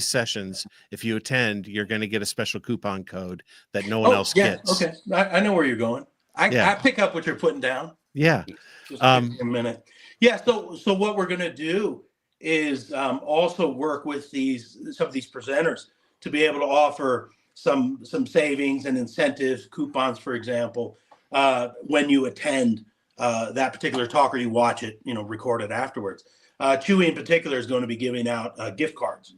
sessions, if you attend, you're going to get a special coupon code that no one else gets.
Okay, I know where you're going. I pick up what you're putting down.
Yeah.
Just give me a minute. Yeah. So what we're going to do is also work with some of these presenters to be able to offer some savings and incentive coupons, for example, when you attend that particular talk or you watch it, recorded afterwards. Chewy in particular is going to be giving out gift cards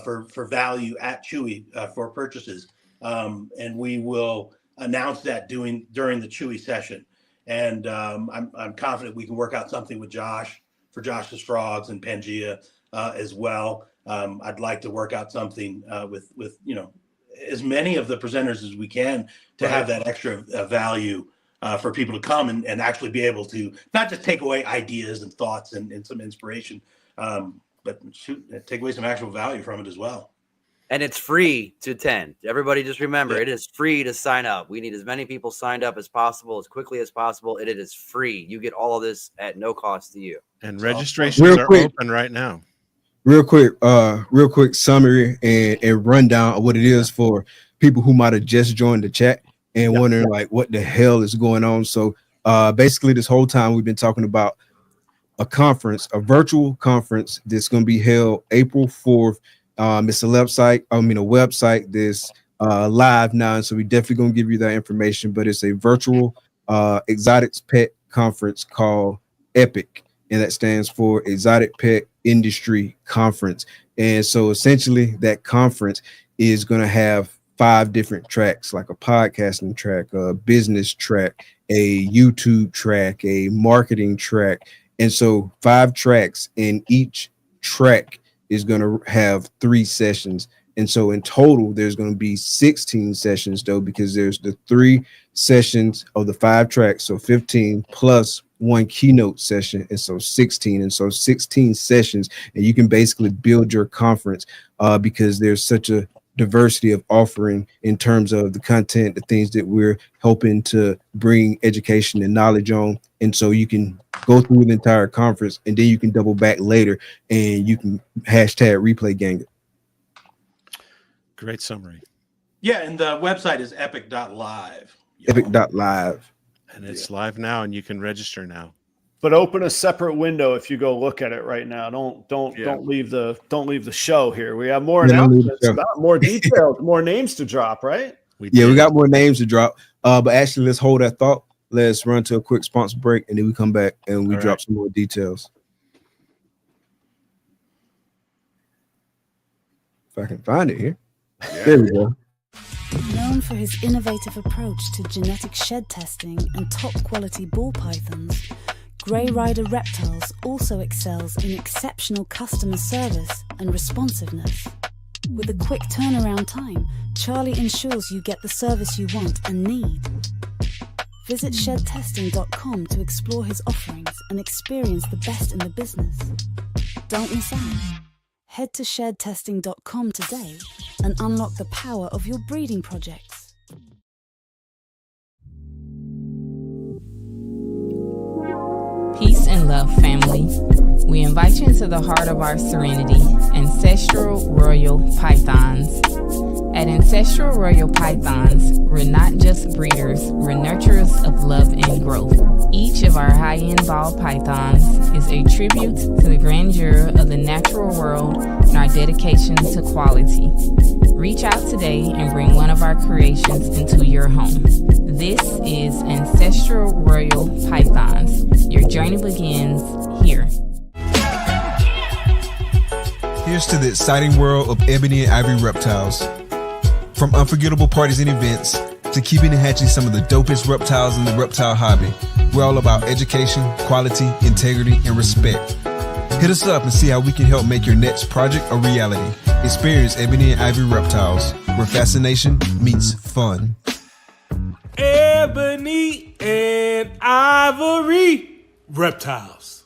for value at Chewy for purchases, and we will announce that during the Chewy session. And I'm confident we can work out something with Josh for Josh's Frogs and Pangea as well. I'd like to work out something with as many of the presenters as we can to have that extra value for people to come and actually be able to not just take away ideas and thoughts and some inspiration, but take away some actual value from it as well.
And it's free to attend. Everybody just remember, it is free to sign up. We need as many people signed up as possible, as quickly as possible. It is free. You get all of this at no cost to you.
And registrations are open right now.
Real quick summary and rundown of what it is for people who might have just joined the chat and wondering like what the hell is going on. So basically this whole time we've been talking about a virtual conference that's going to be held April 4th. It's a website that's live now, so we definitely gonna give you that information. But it's a virtual exotics pet conference called EPIC, and that stands for Exotic Pet Industry Conference. And so essentially that conference is going to have 5 different tracks, like a podcasting track, a business track, a YouTube track, a marketing track. And so 5 tracks, and each track is going to have 3 sessions. And so in total, there's going to be 16 sessions though, because there's the 3 sessions of the 5 tracks. So 15 plus 1 keynote session. And so 16. And so 16 sessions, and you can basically build your conference because there's such a diversity of offering in terms of the content, the things that we're helping to bring education and knowledge on. And so you can go through the entire conference, and then you can double back later and you can #replay gang it.
Great summary.
Yeah, and the website is epic.live.
Epic.live.
And it's live now, and you can register now.
But open a separate window if you go look at it right now. Don't leave the show here. We have more announcements, more details, more names to drop, right?
We got more names to drop. But actually, let's hold that thought. Let's run to a quick sponsor break, and then we come back and we drop some more details. If I can find it here. Yeah. There we go.
Known for his innovative approach to genetic shed testing and top quality ball pythons, Grey Rider Reptiles also excels in exceptional customer service and responsiveness. With a quick turnaround time, Charlie ensures you get the service you want and need. Visit shedtesting.com to explore his offerings and experience the best in the business. Don't miss out. Head to shedtesting.com today and unlock the power of your breeding projects.
Peace and love, family. We invite you into the heart of our serenity, Ancestral Royal Pythons. At Ancestral Royal Pythons, we're not just breeders, we're nurturers of love and growth. Each of our high-end ball pythons is a tribute to the grandeur of the natural world and our dedication to quality. Reach out today and bring one of our creations into your home. This is Ancestral Royal Pythons. Your journey begins here.
Here's to the exciting world of Ebony and Ivory reptiles. From unforgettable parties and events to keeping and hatching some of the dopest reptiles in the reptile hobby. We're all about education, quality, integrity, and respect. Hit us up and see how we can help make your next project a reality. Experience Ebony and Ivory Reptiles, where fascination meets fun.
Ebony and Ivory Reptiles.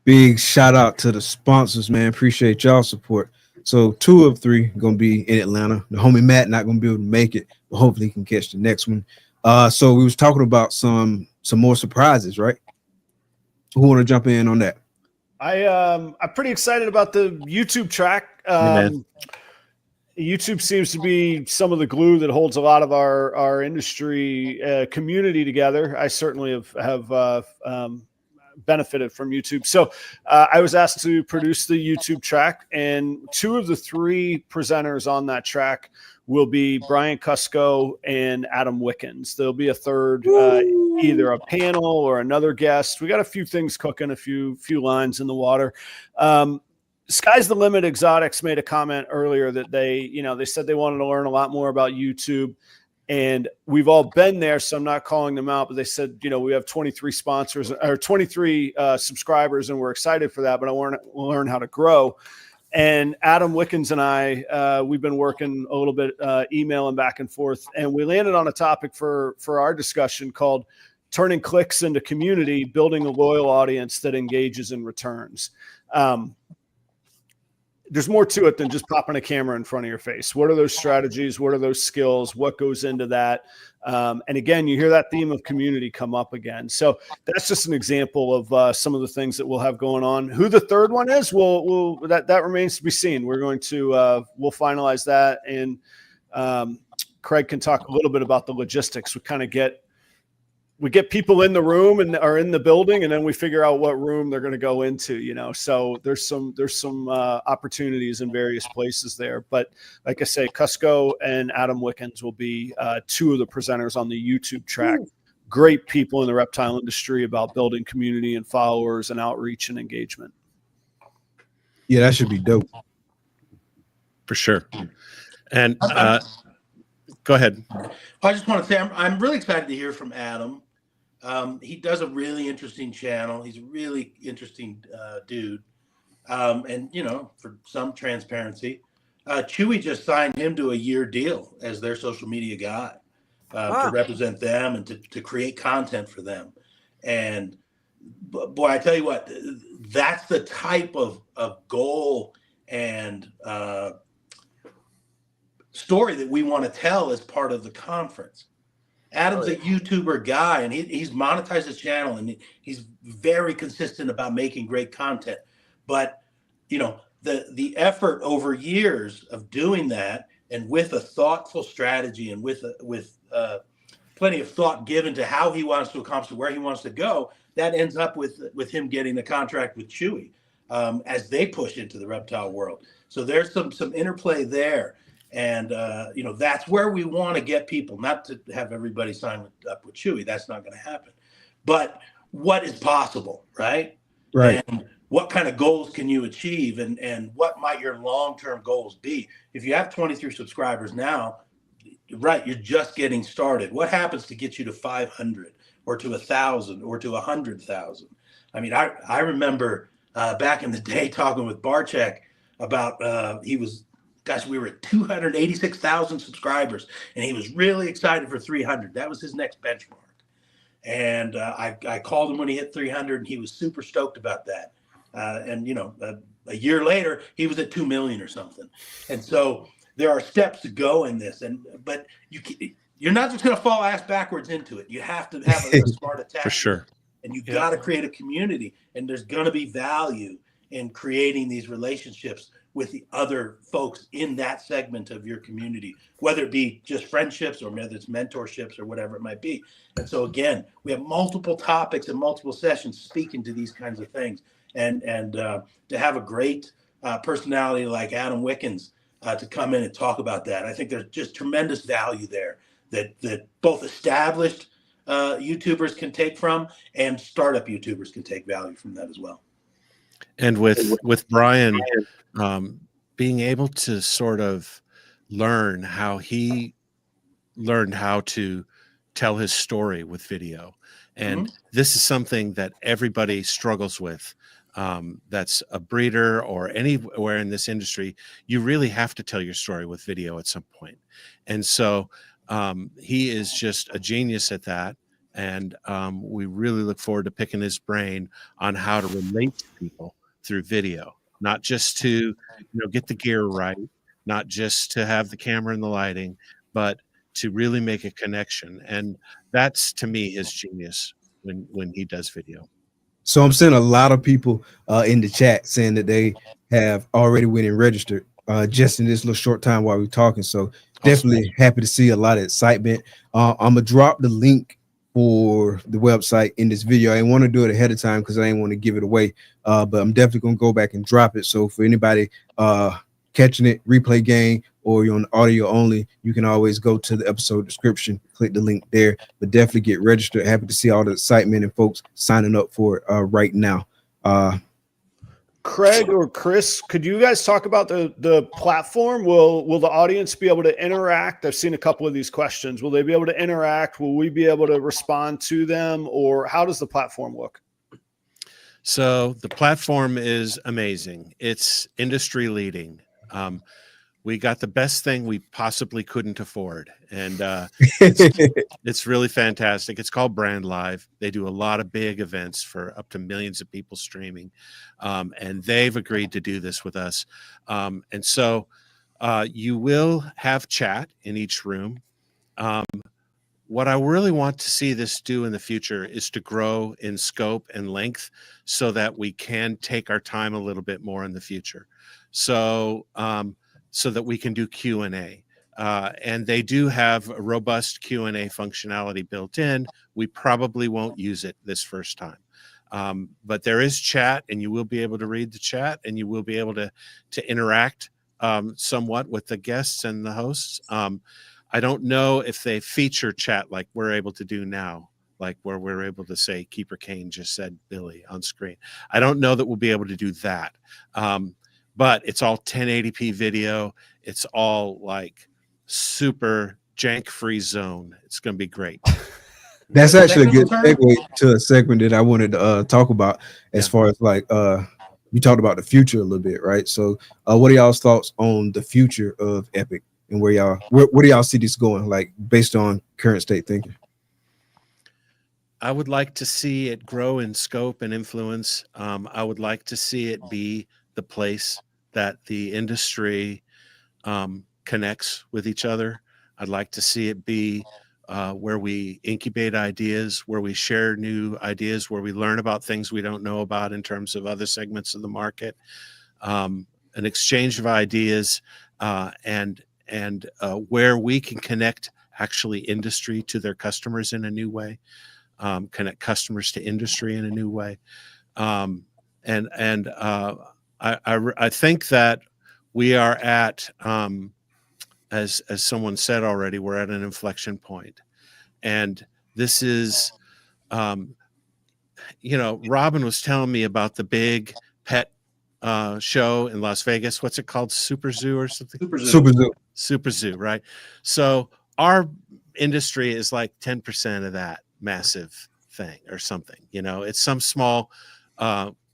Big shout out to the sponsors, man. Appreciate y'all support. So 2 of 3 gonna be in Atlanta. The homie Matt not gonna be able to make it, but hopefully he can catch the next one. So we was talking about some more surprises, right? Who want to jump in on that?
I'm pretty excited about the YouTube track. YouTube seems to be some of the glue that holds a lot of our industry community together. I certainly have benefited from YouTube. So I was asked to produce the YouTube track, and 2 of the 3 presenters on that track will be Brian Cusco and Adam Wickens. There'll be a third, either a panel or another guest. We got a few things cooking, a few lines in the water. Sky's the Limit Exotics made a comment earlier that they said they wanted to learn a lot more about YouTube. And we've all been there, so I'm not calling them out, but they said, we have 23 sponsors or 23 subscribers, and we're excited for that, but we'll learn how to grow. And Adam Wickens and I, we've been working a little bit, emailing back and forth, and we landed on a topic for our discussion called turning clicks into community, building a loyal audience that engages and returns. There's more to it than just popping a camera in front of your face. What are those strategies? What are those skills? What goes into that? And again, you hear that theme of community come up again. So that's just an example of some of the things that we'll have going on. Who the third one is, that remains to be seen. We're going to we'll finalize that, and Craig can talk a little bit about the logistics. We get people in the room and are in the building, and then we figure out what room they're going to go into, so there's some opportunities in various places there. But like I say, Cusco and Adam Wickens will be 2 of the presenters on the YouTube track. Great people in the reptile industry about building community and followers and outreach and engagement.
Yeah, that should be dope.
For sure. And go ahead.
I just want to say I'm really excited to hear from Adam. He does a really interesting channel. He's a really interesting dude. And, for some transparency, Chewy just signed him to a year deal as their social media guy to represent them and to create content for them. And boy, I tell you what, that's the type of goal and story that we want to tell as part of the conference. Adam's a YouTuber guy, and he's monetized his channel, and he's very consistent about making great content. But the effort over years of doing that, and with a thoughtful strategy, and with plenty of thought given to how he wants to accomplish, where he wants to go, that ends up with him getting the contract with Chewy as they push into the reptile world. So there's some interplay there. And, that's where we want to get people, not to have everybody sign up with Chewy. That's not going to happen. But what is possible, right?
Right.
And what kind of goals can you achieve? And what might your long-term goals be? If you have 23 subscribers now, right, you're just getting started. What happens to get you to 500 or to 1,000 or to 100,000? I mean, I remember back in the day talking with Barchek about we were at 286,000 subscribers, and he was really excited for 300. That was his next benchmark. And I called him when he hit 300, and he was super stoked about that. A year later, he was at 2 million or something. And so there are steps to go in this, but you're not just going to fall ass backwards into it. You have to have a smart attack.
For sure.
And you've got to create a community, and there's going to be value in creating these relationships with the other folks in that segment of your community, whether it be just friendships or whether it's mentorships or whatever it might be. And so again, we have multiple topics and multiple sessions speaking to these kinds of things. And to have a great personality like Adam Wickens to come in and talk about that, I think there's just tremendous value there that both established YouTubers can take from, and startup YouTubers can take value from that as well.
And with Brian, being able to sort of learn how he learned how to tell his story with video. And this is something that everybody struggles with. That's a breeder or anywhere in this industry. You really have to tell your story with video at some point. And so he is just a genius at that. And we really look forward to picking his brain on how to relate to people through video, not just to get the gear right, not just to have the camera and the lighting, but to really make a connection. And that's, to me, his genius when he does video.
So I'm seeing a lot of people in the chat saying that they have already went and registered just in this little short time while we're talking. So definitely happy to see a lot of excitement. I'm gonna drop the link for the website in this video. I didn't want to do it ahead of time because I didn't want to give it away, but I'm definitely gonna go back and drop it. So for anybody catching it, replay game, or you're on audio only, you can always go to the episode description, click the link there, but definitely get registered. Happy to see all the excitement and folks signing up for it right now.
Craig or Chris, could you guys talk about the platform? Will the audience be able to interact? I've seen a couple of these questions. Will they be able to interact? Will we be able to respond to them? Or how does the platform look?
So the platform is amazing. It's industry leading. We got the best thing we possibly couldn't afford. And it's really fantastic. It's called Brand Live. They do a lot of big events for up to millions of people streaming. And they've agreed to do this with us. And so you will have chat in each room. What I really want to see this do in the future is to grow in scope and length so that we can take our time a little bit more in the future. So that we can do Q&A. And they do have a robust Q&A functionality built in. We probably won't use it this first time. But there is chat, and you will be able to read the chat, and you will be able to interact somewhat with the guests and the hosts. I don't know if they feature chat like we're able to do now, like where we're able to say Keeper Kane just said Billy on screen. I don't know that we'll be able to do that. But it's all 1080p video. It's all like super jank-free zone. It's going to be great.
That's actually a good segue to a segment that I wanted to talk about as far as like we talked about the future a little bit, right? So what are y'all's thoughts on the future of Epic and where do y'all see this going, like based on current state thinking?
I would like to see it grow in scope and influence. I would like to see it be the place that the industry connects with each other. I'd like to see it be where we incubate ideas, where we share new ideas, where we learn about things we don't know about in terms of other segments of the market, an exchange of ideas, and where we can connect actually industry to their customers in a new way, connect customers to industry in a new way. I think that we are at, as someone said already, we're at an inflection point. And this is, Robyn was telling me about the big pet show in Las Vegas. What's it called? Super Zoo or something? Super Zoo, right? So our industry is like 10% of that massive thing or something. It's some small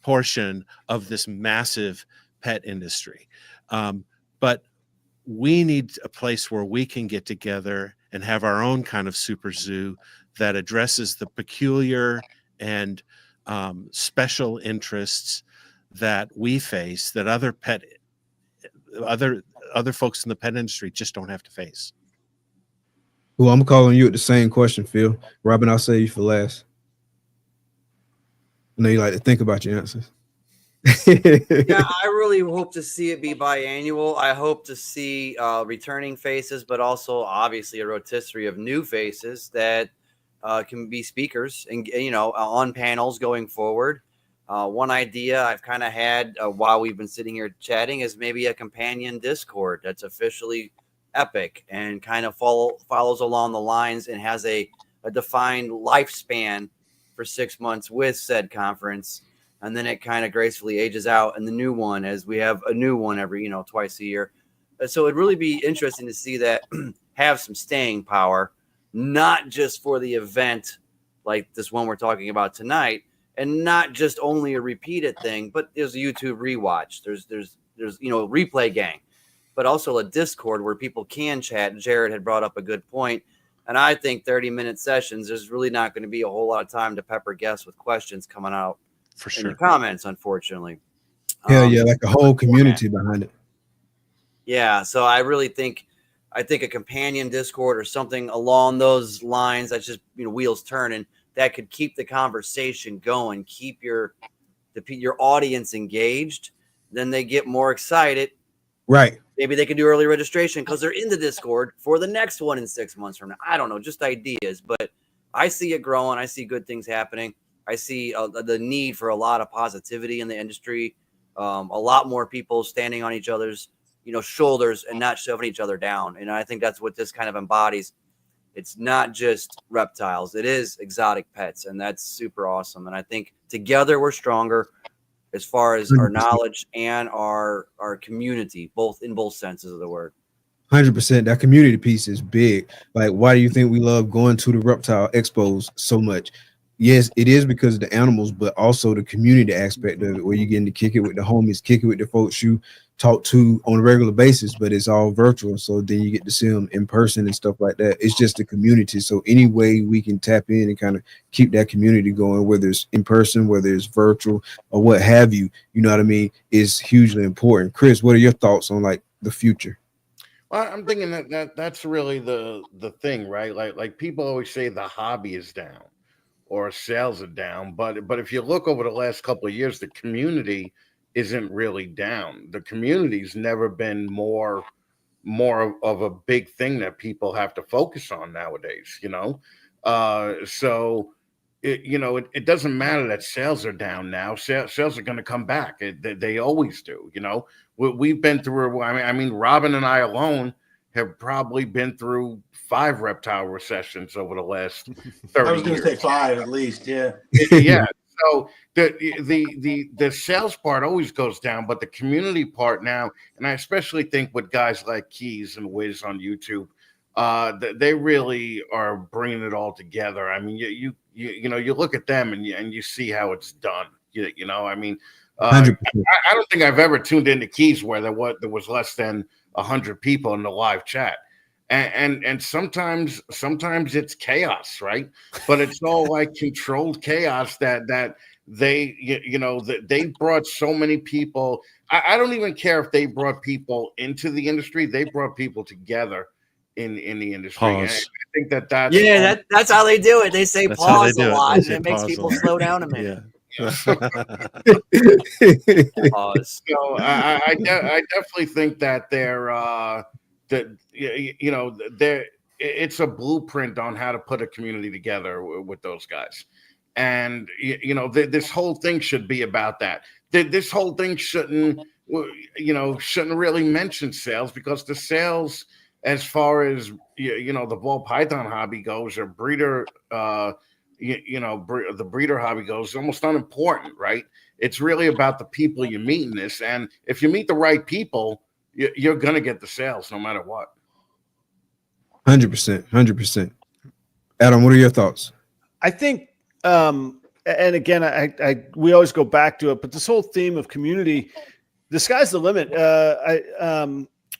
portion of this massive pet industry. But we need a place where we can get together and have our own kind of super zoo that addresses the peculiar and special interests that we face that other folks in the pet industry just don't have to face.
Well, I'm calling you at the same question, Phil. Robyn, I'll save you for last. I know you like to think about your answers.
Yeah, I really hope to see it be biannual. I hope to see returning faces, but also obviously a rotisserie of new faces that can be speakers and on panels going forward. One idea I've kind of had while we've been sitting here chatting is maybe a companion Discord that's officially Epic and kind of follows along the lines and has a defined lifespan for 6 months with said conference. And then it kind of gracefully ages out in the new one, as we have a new one every, twice a year. So it'd really be interesting to see that have some staying power, not just for the event like this one we're talking about tonight, and not just only a repeated thing, but there's a YouTube rewatch. There's replay gang, but also a Discord where people can chat. Jared had brought up a good point. And I think 30-minute sessions, there's really not going to be a whole lot of time to pepper guests with questions coming out
for sure
in the comments, unfortunately.
Hell yeah, like a whole community behind it.
Yeah, so I really think a companion Discord or something along those lines, that's just wheels turning, that could keep the conversation going, keep your audience engaged. Then they get more excited.
Right.
Maybe they can do early registration because they're in the Discord for the next one in 6 months from now. I don't know, just ideas, but I see it growing. I see good things happening. I see the need for a lot of positivity in the industry. A lot more people standing on each other's, shoulders and not shoving each other down. And I think that's what this kind of embodies. It's not just reptiles. It is exotic pets, and that's super awesome. And I think together we're stronger as far as our knowledge and our community, in both senses of the word.
100%. That community piece is big. Like, why do you think we love going to the reptile expos so much? Yes, it is because of the animals, but also the community aspect of it, where you getting to kick it with the homies, kick it with the folks you talk to on a regular basis, but it's all virtual. So then you get to see them in person and stuff like that. It's just the community. So any way we can tap in and kind of keep that community going, whether it's in person, whether it's virtual or what have you, you know what I mean, is hugely important. Chris, what are your thoughts on like the future?
Well, I'm thinking that's really the thing, right? Like people always say the hobby is down or sales are down, but if you look over the last couple of years, the community isn't really down. The community's never been more of a big thing that people have to focus on nowadays, so it doesn't matter that sales are down now. Sales are going to come back. They always do. We've been through. I mean, Robyn and I alone have probably been through 5 reptile recessions over the last 30 years.
I was going to say 5 at least. Yeah.
Yeah. So the sales part always goes down, but the community part now, and I especially think with guys like Keys and Wiz on YouTube, they really are bringing it all together. I mean, you look at them and you see how it's done. I mean, I don't think I've ever tuned into Keys where there was less than 100 people in the live chat. And sometimes it's chaos, right? But it's all like controlled chaos that they brought so many people. I don't even care if they brought people into the industry. They brought people together in the industry. And I think
that's how they do it. They say pause a lot, and it makes people slow down a minute.
Yeah. So I definitely think that it's a blueprint on how to put a community together with those guys. And this whole thing should be about that. This whole thing shouldn't really mention sales, because the sales, as far as the ball python hobby goes, or breeder the breeder hobby goes, is almost unimportant, right? It's really about the people you meet in this, and if you meet the right people, you're gonna get the sales no matter what.
100%. Adam, what are your thoughts?
I think, and again, we always go back to it, but this whole theme of community, the sky's the limit.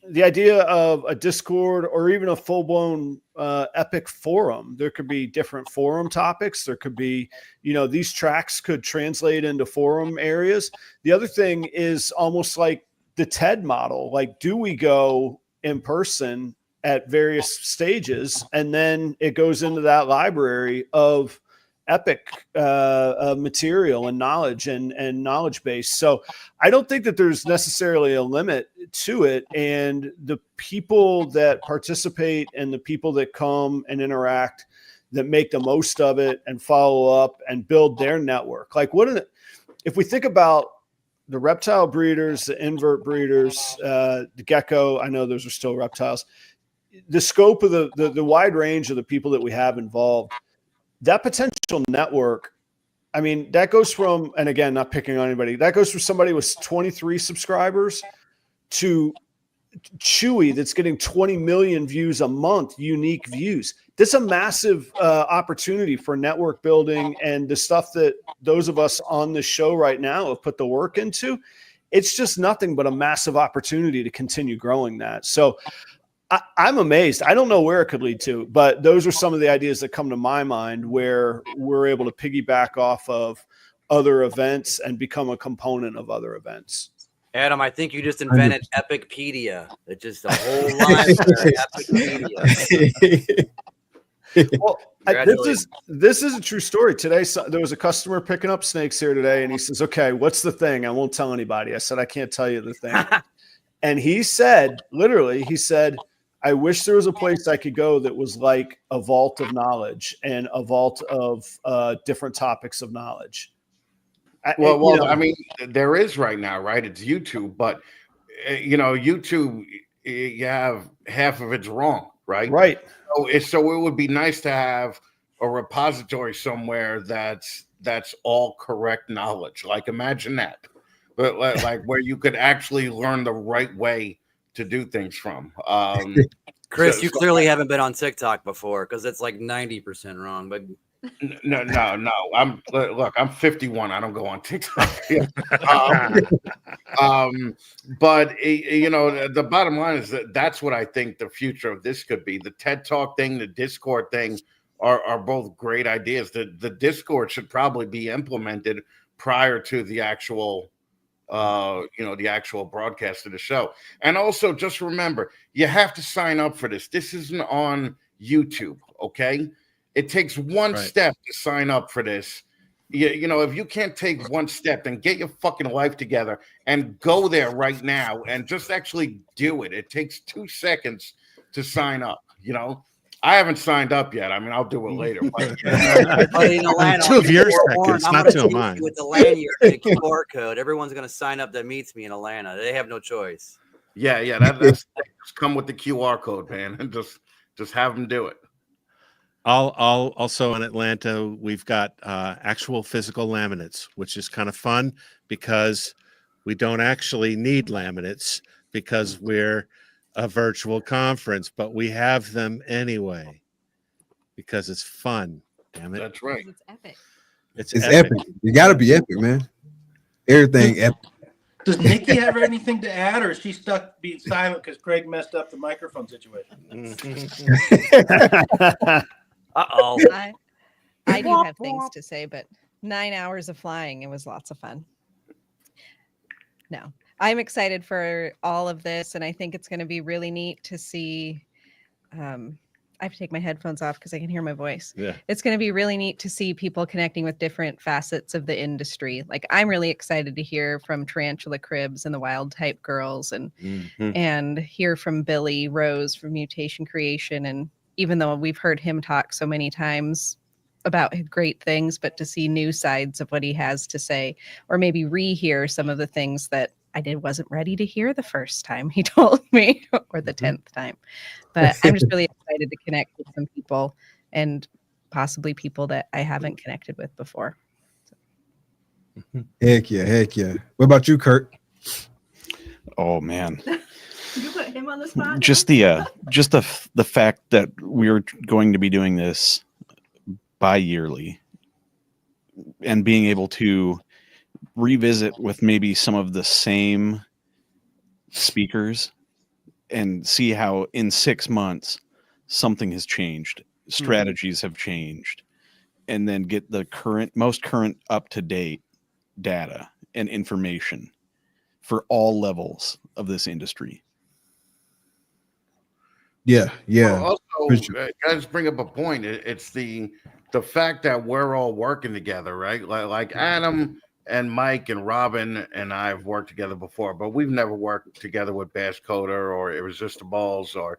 The idea of a Discord or even a full-blown Epic forum, there could be different forum topics. There could be, these tracks could translate into forum areas. The other thing is almost like the TED model. Like, do we go in person at various stages, and then it goes into that library of Epic material and knowledge and knowledge base. So I don't think that there's necessarily a limit to it, and the people that participate and the people that come and interact, that make the most of it and follow up and build their network. Like, if we think about the reptile breeders, the invert breeders, the gecko, I know those are still reptiles, the scope of the wide range of the people that we have involved, that potential network, I mean, that goes from, and again, not picking on anybody, that goes from somebody with 23 subscribers to Chewy that's getting 20 million views a month, unique views. This is a massive opportunity for network building, and the stuff that those of us on this show right now have put the work into. It's just nothing but a massive opportunity to continue growing that. So I'm amazed. I don't know where it could lead to, but those are some of the ideas that come to my mind where we're able to piggyback off of other events and become a component of other events.
Adam, I think you just invented Epicpedia. It's just a whole library, Epicpedia.
Well, this is a true story. Today, there was a customer picking up snakes here today, and he says, "Okay, what's the thing?" I won't tell anybody. I said, "I can't tell you the thing." And he said, literally, "I wish there was a place I could go that was like a vault of knowledge and a vault of different topics of knowledge."
I mean, there is right now, right? It's YouTube, but YouTube, you have half of it's wrong, right?
Right.
So it would be nice to have a repository somewhere that's all correct knowledge. Like, imagine that, but like where you could actually learn the right way to do things from.
Chris, you clearly haven't been on TikTok before because it's like 90% wrong, but.
No. I'm 51. I don't go on TikTok. But the bottom line is that's what I think the future of this could be. The TED Talk thing, the Discord thing are both great ideas. The Discord should probably be implemented prior to the actual the actual broadcast of the show. And also just remember, you have to sign up for this. This isn't on YouTube, okay? It takes one step to sign up for this. If you can't take one step, then get your fucking life together and go there right now and just actually do it. It takes 2 seconds to sign up. I haven't signed up yet. I mean, I'll do it later. But,
two of your seconds, not two of mine.
With the lanyard, the QR code, everyone's going to sign up that meets me in Atlanta. They have no choice.
Yeah. That's just come with the QR code, man, and just have them do it.
I'll also in Atlanta, we've got actual physical laminates, which is kind of fun because we don't actually need laminates because we're a virtual conference, but we have them anyway because it's fun. Damn it.
That's right.
It's epic.
It's epic. You got to be epic, man. Everything epic.
Does Nikki have anything to add, or is she stuck being silent because Craig messed up the microphone situation?
Uh-oh.
I do have things to say, but 9 hours of flying, it was lots of fun. No, I'm excited for all of this, and I think it's going to be really neat to see. I have to take my headphones off because I can hear my voice.
Yeah.
It's going to be really neat to see people connecting with different facets of the industry. Like, I'm really excited to hear from Tarantula Cribs and the Wild Type Girls and hear from Billy Rose from Mutation Creation. And even though we've heard him talk so many times about great things, but to see new sides of what he has to say, or maybe rehear some of the things that I wasn't ready to hear the first time he told me, or the 10th time. But I'm just really excited to connect with some people and possibly people that I haven't connected with before.
Heck yeah. What about you, Kurt?
Oh man.
You put him on the spot.
Just the fact that we're going to be doing this bi-yearly and being able to revisit with maybe some of the same speakers and see how in 6 months something has changed, strategies have changed, and then get the most current up-to-date data and information for all levels of this industry.
Yeah.
Well, also, guys bring up a point. It's the fact that we're all working together, right? Like Adam and Mike and Robyn and I have worked together before, but we've never worked together with Bash Coder or Irresistibles or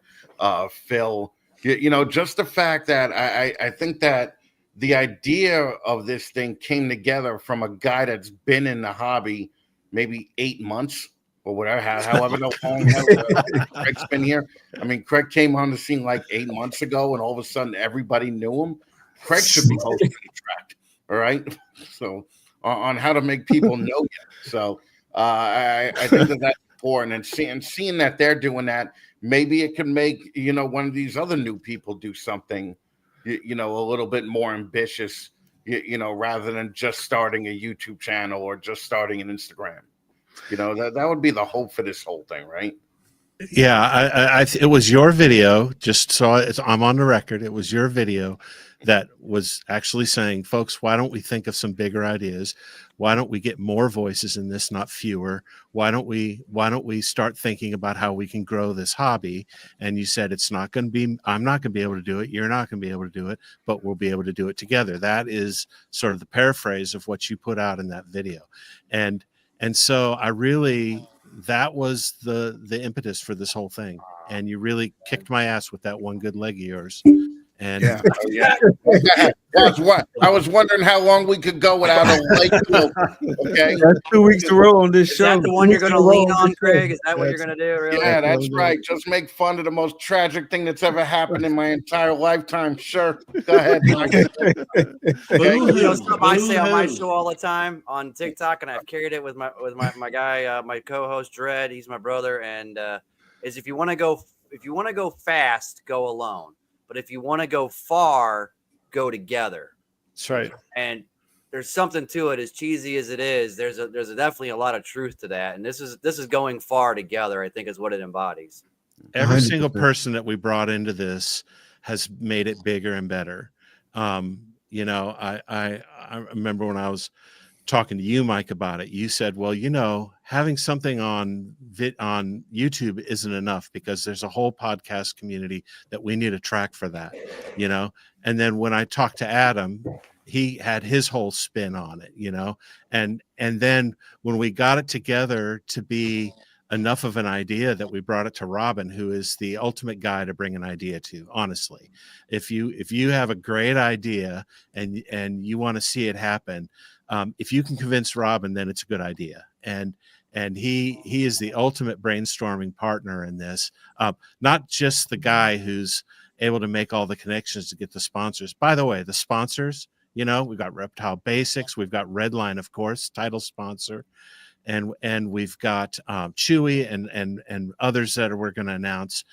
Phil. Just the fact that I think that the idea of this thing came together from a guy that's been in the hobby maybe 8 months or whatever, however long Craig's been here. I mean, Craig came on the scene like 8 months ago, and all of a sudden everybody knew him. Craig should be hosting the track, all right? So on how to make people know you. So I think that's important, and seeing that they're doing that, maybe it can make, you know, one of these other new people do something, you know, a little bit more ambitious, you know, rather than just starting a YouTube channel or just starting an Instagram. You know, that would be the hope for this whole thing, right?
Yeah, it was your video. Just so I'm on the record. It was your video that was actually saying, folks, why don't we think of some bigger ideas? Why don't we get more voices in this, not fewer? Why don't we start thinking about how we can grow this hobby? And you said, I'm not going to be able to do it. You're not going to be able to do it, but we'll be able to do it together. That is sort of the paraphrase of what you put out in that video. And so that was the impetus for this whole thing. And you really kicked my ass with that one good leg of yours. And
that's what I was wondering, how long we could go without a leg. Okay,
that's 2 weeks to roll on this show.
Is that the one you're going to lean on, Craig? Is that what you're going to do? Really?
Yeah, that's right. Just make fun of the most tragic thing that's ever happened in my entire lifetime. Sure, go ahead.
You know, something I say on my show all the time on TikTok, and I've carried it with my guy, my co-host Dredd. He's my brother, and is if you want to go fast, go alone. But if you want to go far, go together.
That's right.
And there's something to it, as cheesy as it is. There's definitely a lot of truth to that. And this is going far together, I think, is what it embodies.
Every single person that we brought into this has made it bigger and better. You know, I remember when I was talking to you, Mike, about it, you said, well, you know, having something on YouTube isn't enough because there's a whole podcast community that we need a track for that, you know? And then when I talked to Adam, he had his whole spin on it, you know? And then when we got it together to be enough of an idea that we brought it to Robyn, who is the ultimate guy to bring an idea to, honestly. If you have a great idea and you want to see it happen, if you can convince Robyn, then it's a good idea. And he is the ultimate brainstorming partner in this. Not just the guy who's able to make all the connections to get the sponsors. By the way, the sponsors, you know, we've got Reptile Basics, we've got Redline, of course, title sponsor, and we've got Chewy and others that we're going to announce.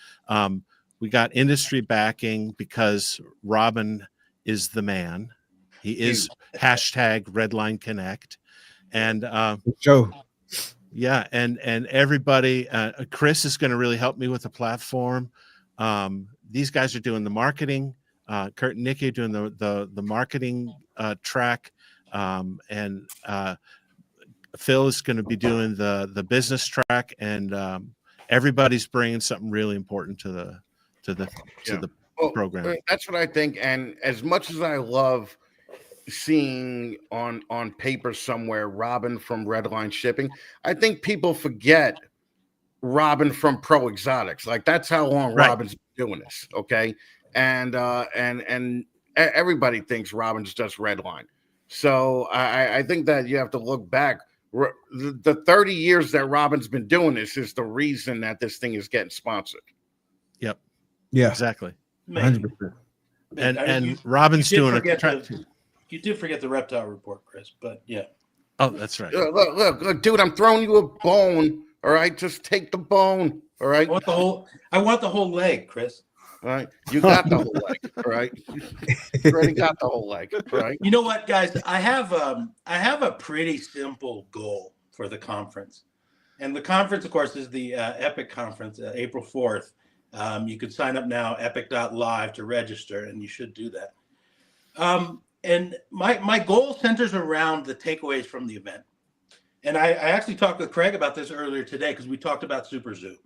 We got industry backing because Robyn is the man. He is hashtag Redline Connect, and
Joe.
Yeah, and everybody. Chris is going to really help me with the platform. These guys are doing the marketing. Kurt and Nikki are doing the marketing track, and Phil is going to be doing the business track, and everybody's bringing something really important to the program.
That's what I think. And as much as I love seeing on paper somewhere Robyn from Redline Shipping, I think people forget Robyn from Pro Exotics. Like, that's how long Robyn's been doing this. Okay. And everybody thinks Robyn's just Redline. So I think that you have to look back. The 30 years that Robyn's been doing this is the reason that this thing is getting sponsored.
Yep.
Yeah.
Exactly.
100%.
And Robyn's doing it.
You did forget the Reptile report, Chris, but yeah.
Oh, that's right.
Look, dude, I'm throwing you a bone. All right, just take the bone. All right.
I want the whole leg, Chris.
All right, you got the whole leg. All right, you already got the whole leg. All right.
You know what, guys? I have a pretty simple goal for the conference, and the conference, of course, is the Epic conference, April 4th. You can sign up now, epic.live, to register, and you should do that. And my goal centers around the takeaways from the event. And I actually talked with Craig about this earlier today because we talked about Super Zoo.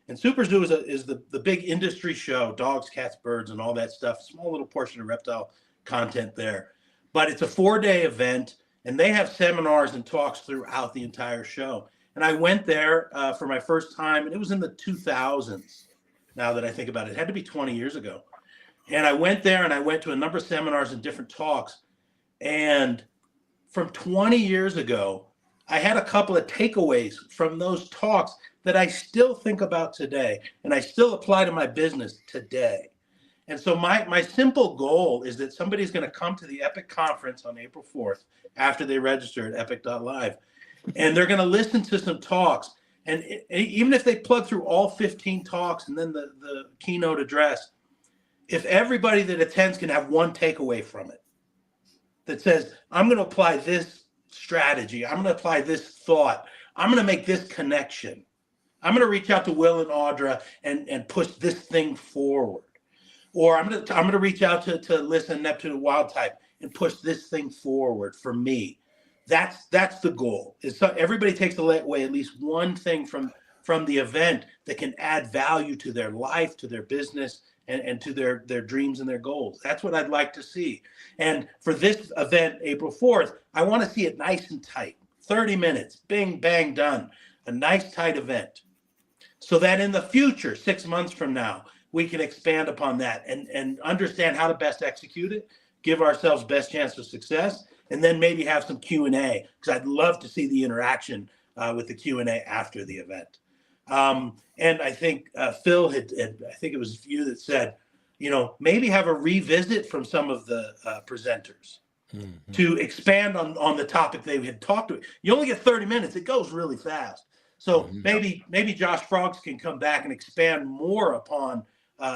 And Super Zoo is the big industry show, dogs, cats, birds, and all that stuff. Small little portion of reptile content there. But it's a 4-day event, and they have seminars and talks throughout the entire show. And I went there for my first time, and it was in the 2000s, now that I think about it. It had to be 20 years ago. And I went there, and I went to a number of seminars and different talks. And from 20 years ago, I had a couple of takeaways from those talks that I still think about today, and I still apply to my business today. And so my simple goal is that somebody's going to come to the Epic conference on April 4th after they register at epic.live, and they're going to listen to some talks, And even if they plug through all 15 talks and then the keynote address, if everybody that attends can have one takeaway from it that says, I'm going to apply this strategy, I'm going to apply this thought, I'm going to make this connection, I'm going to reach out to Will and Audra and push this thing forward. Or I'm going to reach out to Listen Neptune and Wild Type and push this thing forward for me. That's the goal. Is so everybody takes away at least one thing from the event that can add value to their life, to their business, and to their dreams and their goals. That's what I'd like to see. And for this event, April 4th, I want to see it nice and tight. 30 minutes, bing, bang, done. A nice, tight event. So that in the future, 6 months from now, we can expand upon that and understand how to best execute it, give ourselves best chance of success, and then maybe have some Q&A, because I'd love to see the interaction with the Q&A after the event. And I think Phil had, I think it was you that said, maybe have a revisit from some of the presenters to expand on the topic they had talked to. You only get 30 minutes. It goes really fast. So maybe Josh Frogs can come back and expand more upon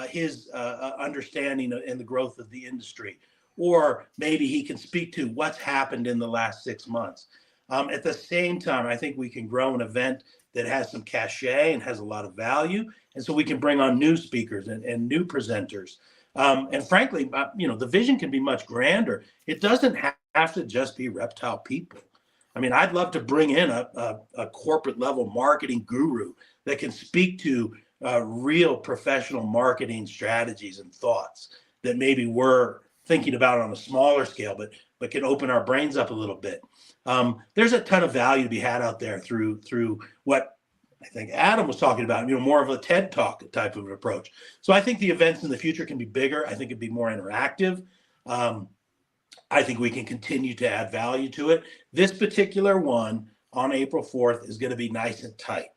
his understanding and the growth of the industry. Or maybe he can speak to what's happened in the last 6 months. At the same time, I think we can grow an event that has some cachet and has a lot of value. And so we can bring on new speakers and new presenters. And frankly, the vision can be much grander. It doesn't have to just be reptile people. I mean, I'd love to bring in a corporate level marketing guru that can speak to real professional marketing strategies and thoughts that maybe we're thinking about on a smaller scale, but can open our brains up a little bit. There's a ton of value to be had out there through what I think Adam was talking about, more of a TED Talk type of approach. So I think the events in the future can be bigger. I think it'd be more interactive. I think we can continue to add value to it. This particular one on April 4th is going to be nice and tight,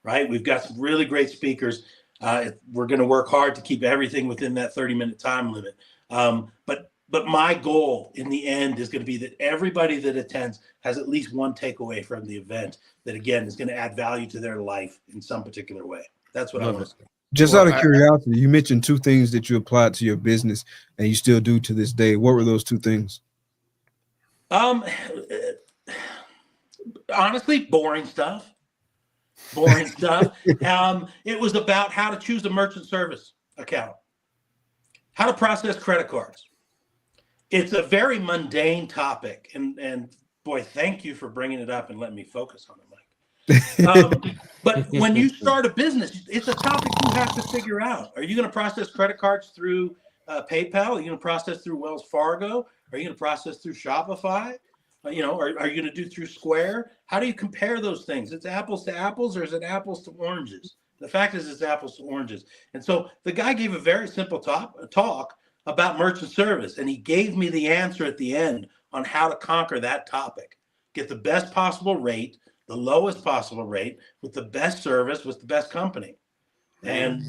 right? We've got some really great speakers. We're going to work hard to keep everything within that 30-minute time limit. But my goal in the end is going to be that everybody that attends has at least one takeaway from the event that, again, is going to add value to their life in some particular way. That's what I want to say.
Just out of curiosity, you mentioned two things that you applied to your business and you still do to this day. What were those two things?
Honestly, boring stuff. It was about how to choose a merchant service account, how to process credit cards. It's a very mundane topic, and boy, thank you for bringing it up and letting me focus on it, Mike. But when you start a business, it's a topic you have to figure out. Are you going to process credit cards through PayPal? Are you going to process through Wells Fargo? Are you going to process through Shopify? Are you going to do through Square? How do you compare those things? It's apples to apples, or is it apples to oranges? The fact is, it's apples to oranges. And so the guy gave a very simple talk about merchant service, and he gave me the answer at the end on how to conquer that topic. Get the best possible rate, the lowest possible rate, with the best service, with the best company. And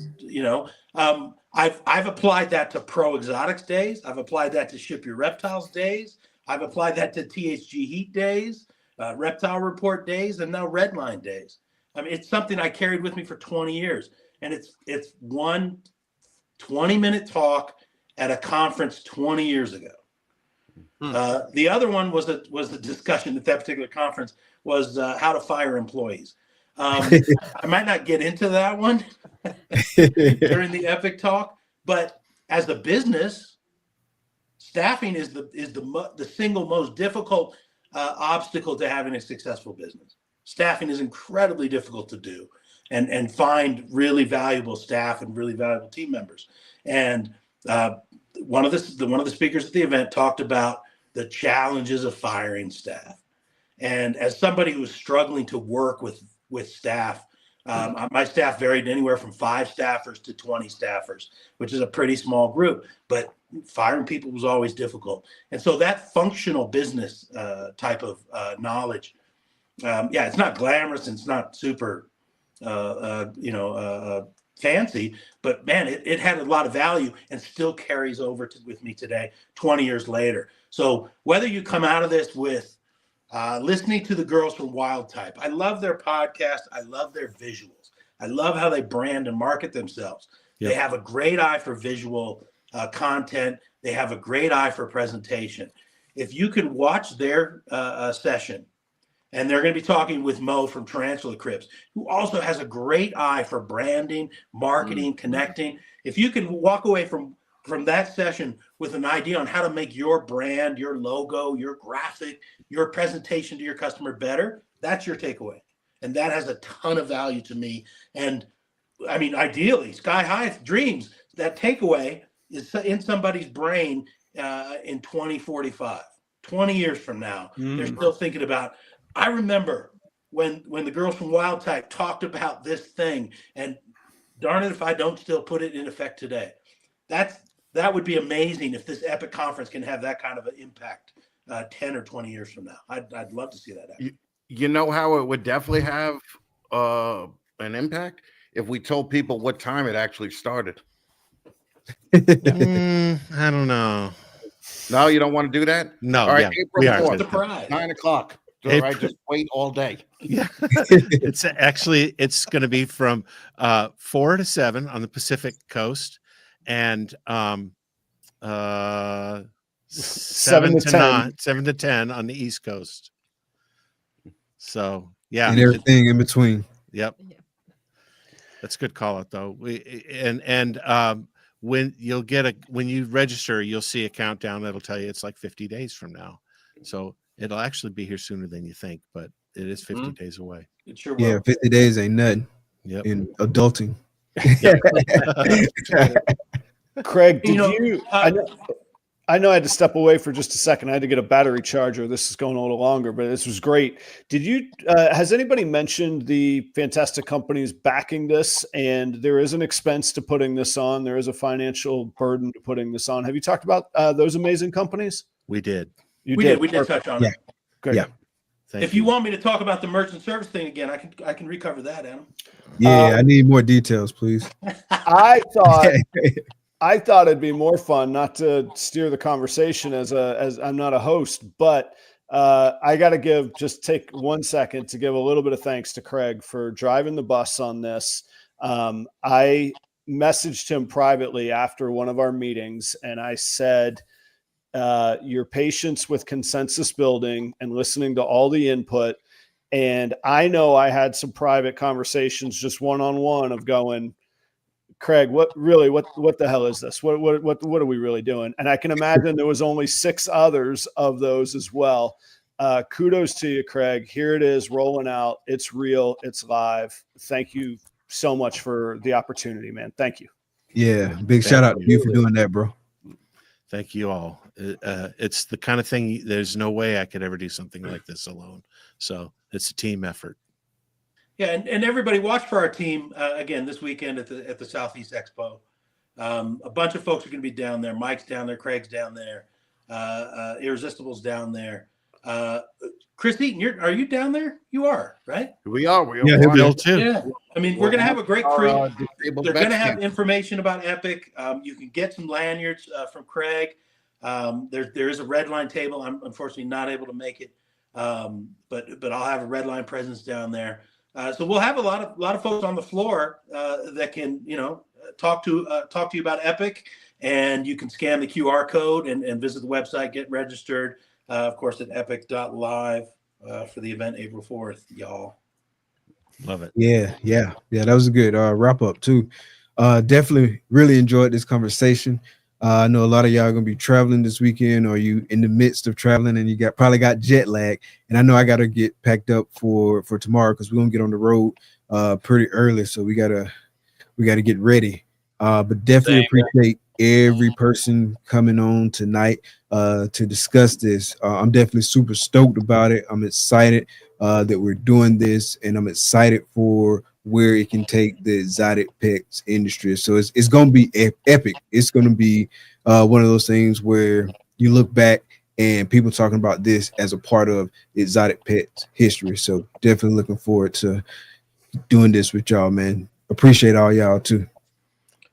I've applied that to Pro Exotics days. I've applied that to Ship Your Reptiles days. I've applied that to THG Heat days, Reptile Report days, and now Redline days. I mean, it's something I carried with me for 20 years, and it's one 20-minute talk at a conference 20 years ago. The other one was a discussion at that particular conference was how to fire employees. I might not get into that one during the Epic talk, but as a business, staffing is the single most difficult obstacle to having a successful business. Staffing is incredibly difficult to do, and find really valuable staff and really valuable team members. And one of the speakers at the event talked about the challenges of firing staff. And as somebody who's struggling to work with staff, my staff varied anywhere from 5 staffers to 20 staffers, which is a pretty small group, but firing people was always difficult. And so that functional business type of knowledge, it's not glamorous and it's not super, fancy, but man, it had a lot of value and still carries over with me today, 20 years later. So whether you come out of this with listening to the girls from Wild Type. I love their podcast. I love their visuals. I love how they brand and market themselves.
Yep.
They have a great eye for visual content. They have a great eye for presentation. If you can watch their session, and they're going to be talking with Mo from Tarantula Cribs, who also has a great eye for branding, marketing, connecting. If you can walk away from that session with an idea on how to make your brand, your logo, your graphic, your presentation to your customer better, that's your takeaway. And that has a ton of value to me. And I mean, ideally, sky high dreams, that takeaway is in somebody's brain in 2045, 20 years from now. They're still thinking about, I remember when the girls from Wild Type talked about this thing, and darn it if I don't still put it in effect today. That would be amazing if this epic conference can have that kind of an impact 10 or 20 years from now. I'd love to see that happen.
You know how it would definitely have an impact? If we told people what time it actually started.
I don't know.
No, you don't want to do that?
No.
All right,
Yeah,
April 4th,
surprise.
9 o'clock. All
April.
right, just wait all day.
Yeah. it's going to be from 4 to 7 on the Pacific Coast, and 7 to 10 on the East Coast. So yeah,
and everything in between.
Yep. That's a good call out though. When you register, you'll see a countdown that'll tell you it's like 50 days from now. So it'll actually be here sooner than you think, but it is 50 days away.
It sure
Yeah, 50 days ain't nothing.
Yep.
In adulting.
Craig, I know I had to step away for just a second. I had to get a battery charger. This is going a little longer, but this was great. Did you, has anybody mentioned the fantastic companies backing this? And there is an expense to putting this on. There is a financial burden to putting this on. Have you talked about those amazing companies?
We did.
We did touch on it.
Great.
Yeah.
If you want me to talk about the merchant service thing again, I can recover that, Adam.
Yeah, I need more details, please.
I thought it'd be more fun not to steer the conversation as I'm not a host, but I got to take 1 second to give a little bit of thanks to Craig for driving the bus on this. I messaged him privately after one of our meetings, and I said, your patience with consensus building and listening to all the input. And I know I had some private conversations, just one-on-one, of going, Craig, what the hell is this? What are we really doing? And I can imagine there was only 6 others of those as well. Kudos to you, Craig. Here it is, rolling out. It's real. It's live. Thank you so much for the opportunity, man. Thank you.
Yeah, big shout out to you for doing that, bro.
Thank you all. It's the kind of thing, there's no way I could ever do something like this alone. So it's a team effort.
Yeah, and everybody watch for our team again this weekend at the Southeast Expo. A bunch of folks are going to be down there. Mike's down there. Craig's down there. Irresistible's down there. Chris Eaton, are you down there? You are, right?
We are.
Yeah, Bill too.
Yeah. I mean, we're going to have a great crew. They're going to have information about Epic. You can get some lanyards from Craig. There is a Redline table. I'm unfortunately not able to make it, but I'll have a Redline presence down there. So we'll have a lot of folks on the floor that can talk to you about Epic, and you can scan the QR code and visit the website, get registered, of course, at epic.live for the event April 4th, y'all.
Love it.
Yeah. That was a good wrap up too. Definitely really enjoyed this conversation. I know a lot of y'all are gonna be traveling this weekend, or you in the midst of traveling and you probably got jet lag. And I know I gotta get packed up for tomorrow because we're gonna get on the road pretty early, so we gotta get ready. But definitely appreciate every person coming on tonight to discuss this. I'm definitely super stoked about it. I'm excited that we're doing this, and I'm excited for where it can take the exotic pets industry. So it's going to be epic. It's going to be one of those things where you look back and people talking about this as a part of exotic pets history. So definitely looking forward to doing this with y'all, man. Appreciate all y'all too.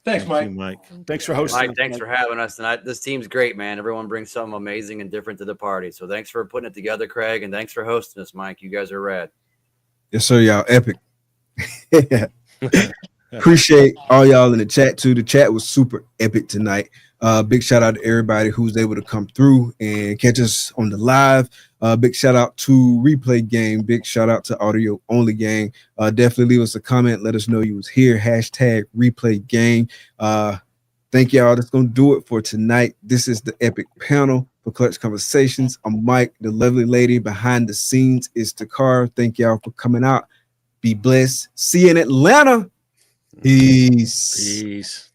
Thanks, Mike.
you, Mike.
Thanks for hosting.
Mike, thanks for having us tonight. This team's great, man. Everyone brings something amazing and different to the party. So thanks for putting it together, Craig, and thanks for hosting us, Mike. You guys are rad.
Yes, sir, y'all. Epic. Appreciate all y'all in the chat too. The chat was super epic tonight. Big shout out to everybody who's able to come through and catch us on the live. Big shout out to Replay Gang. Big shout out to Audio Only Gang. Definitely leave us a comment. Let us know you was here. Hashtag Replay Gang. Thank y'all. That's gonna do it for tonight. This is the epic panel for Clutch Conversations. I'm Mike. The lovely lady behind the scenes is Takar. Thank y'all for coming out. Be blessed. See you in Atlanta. Peace.
Peace.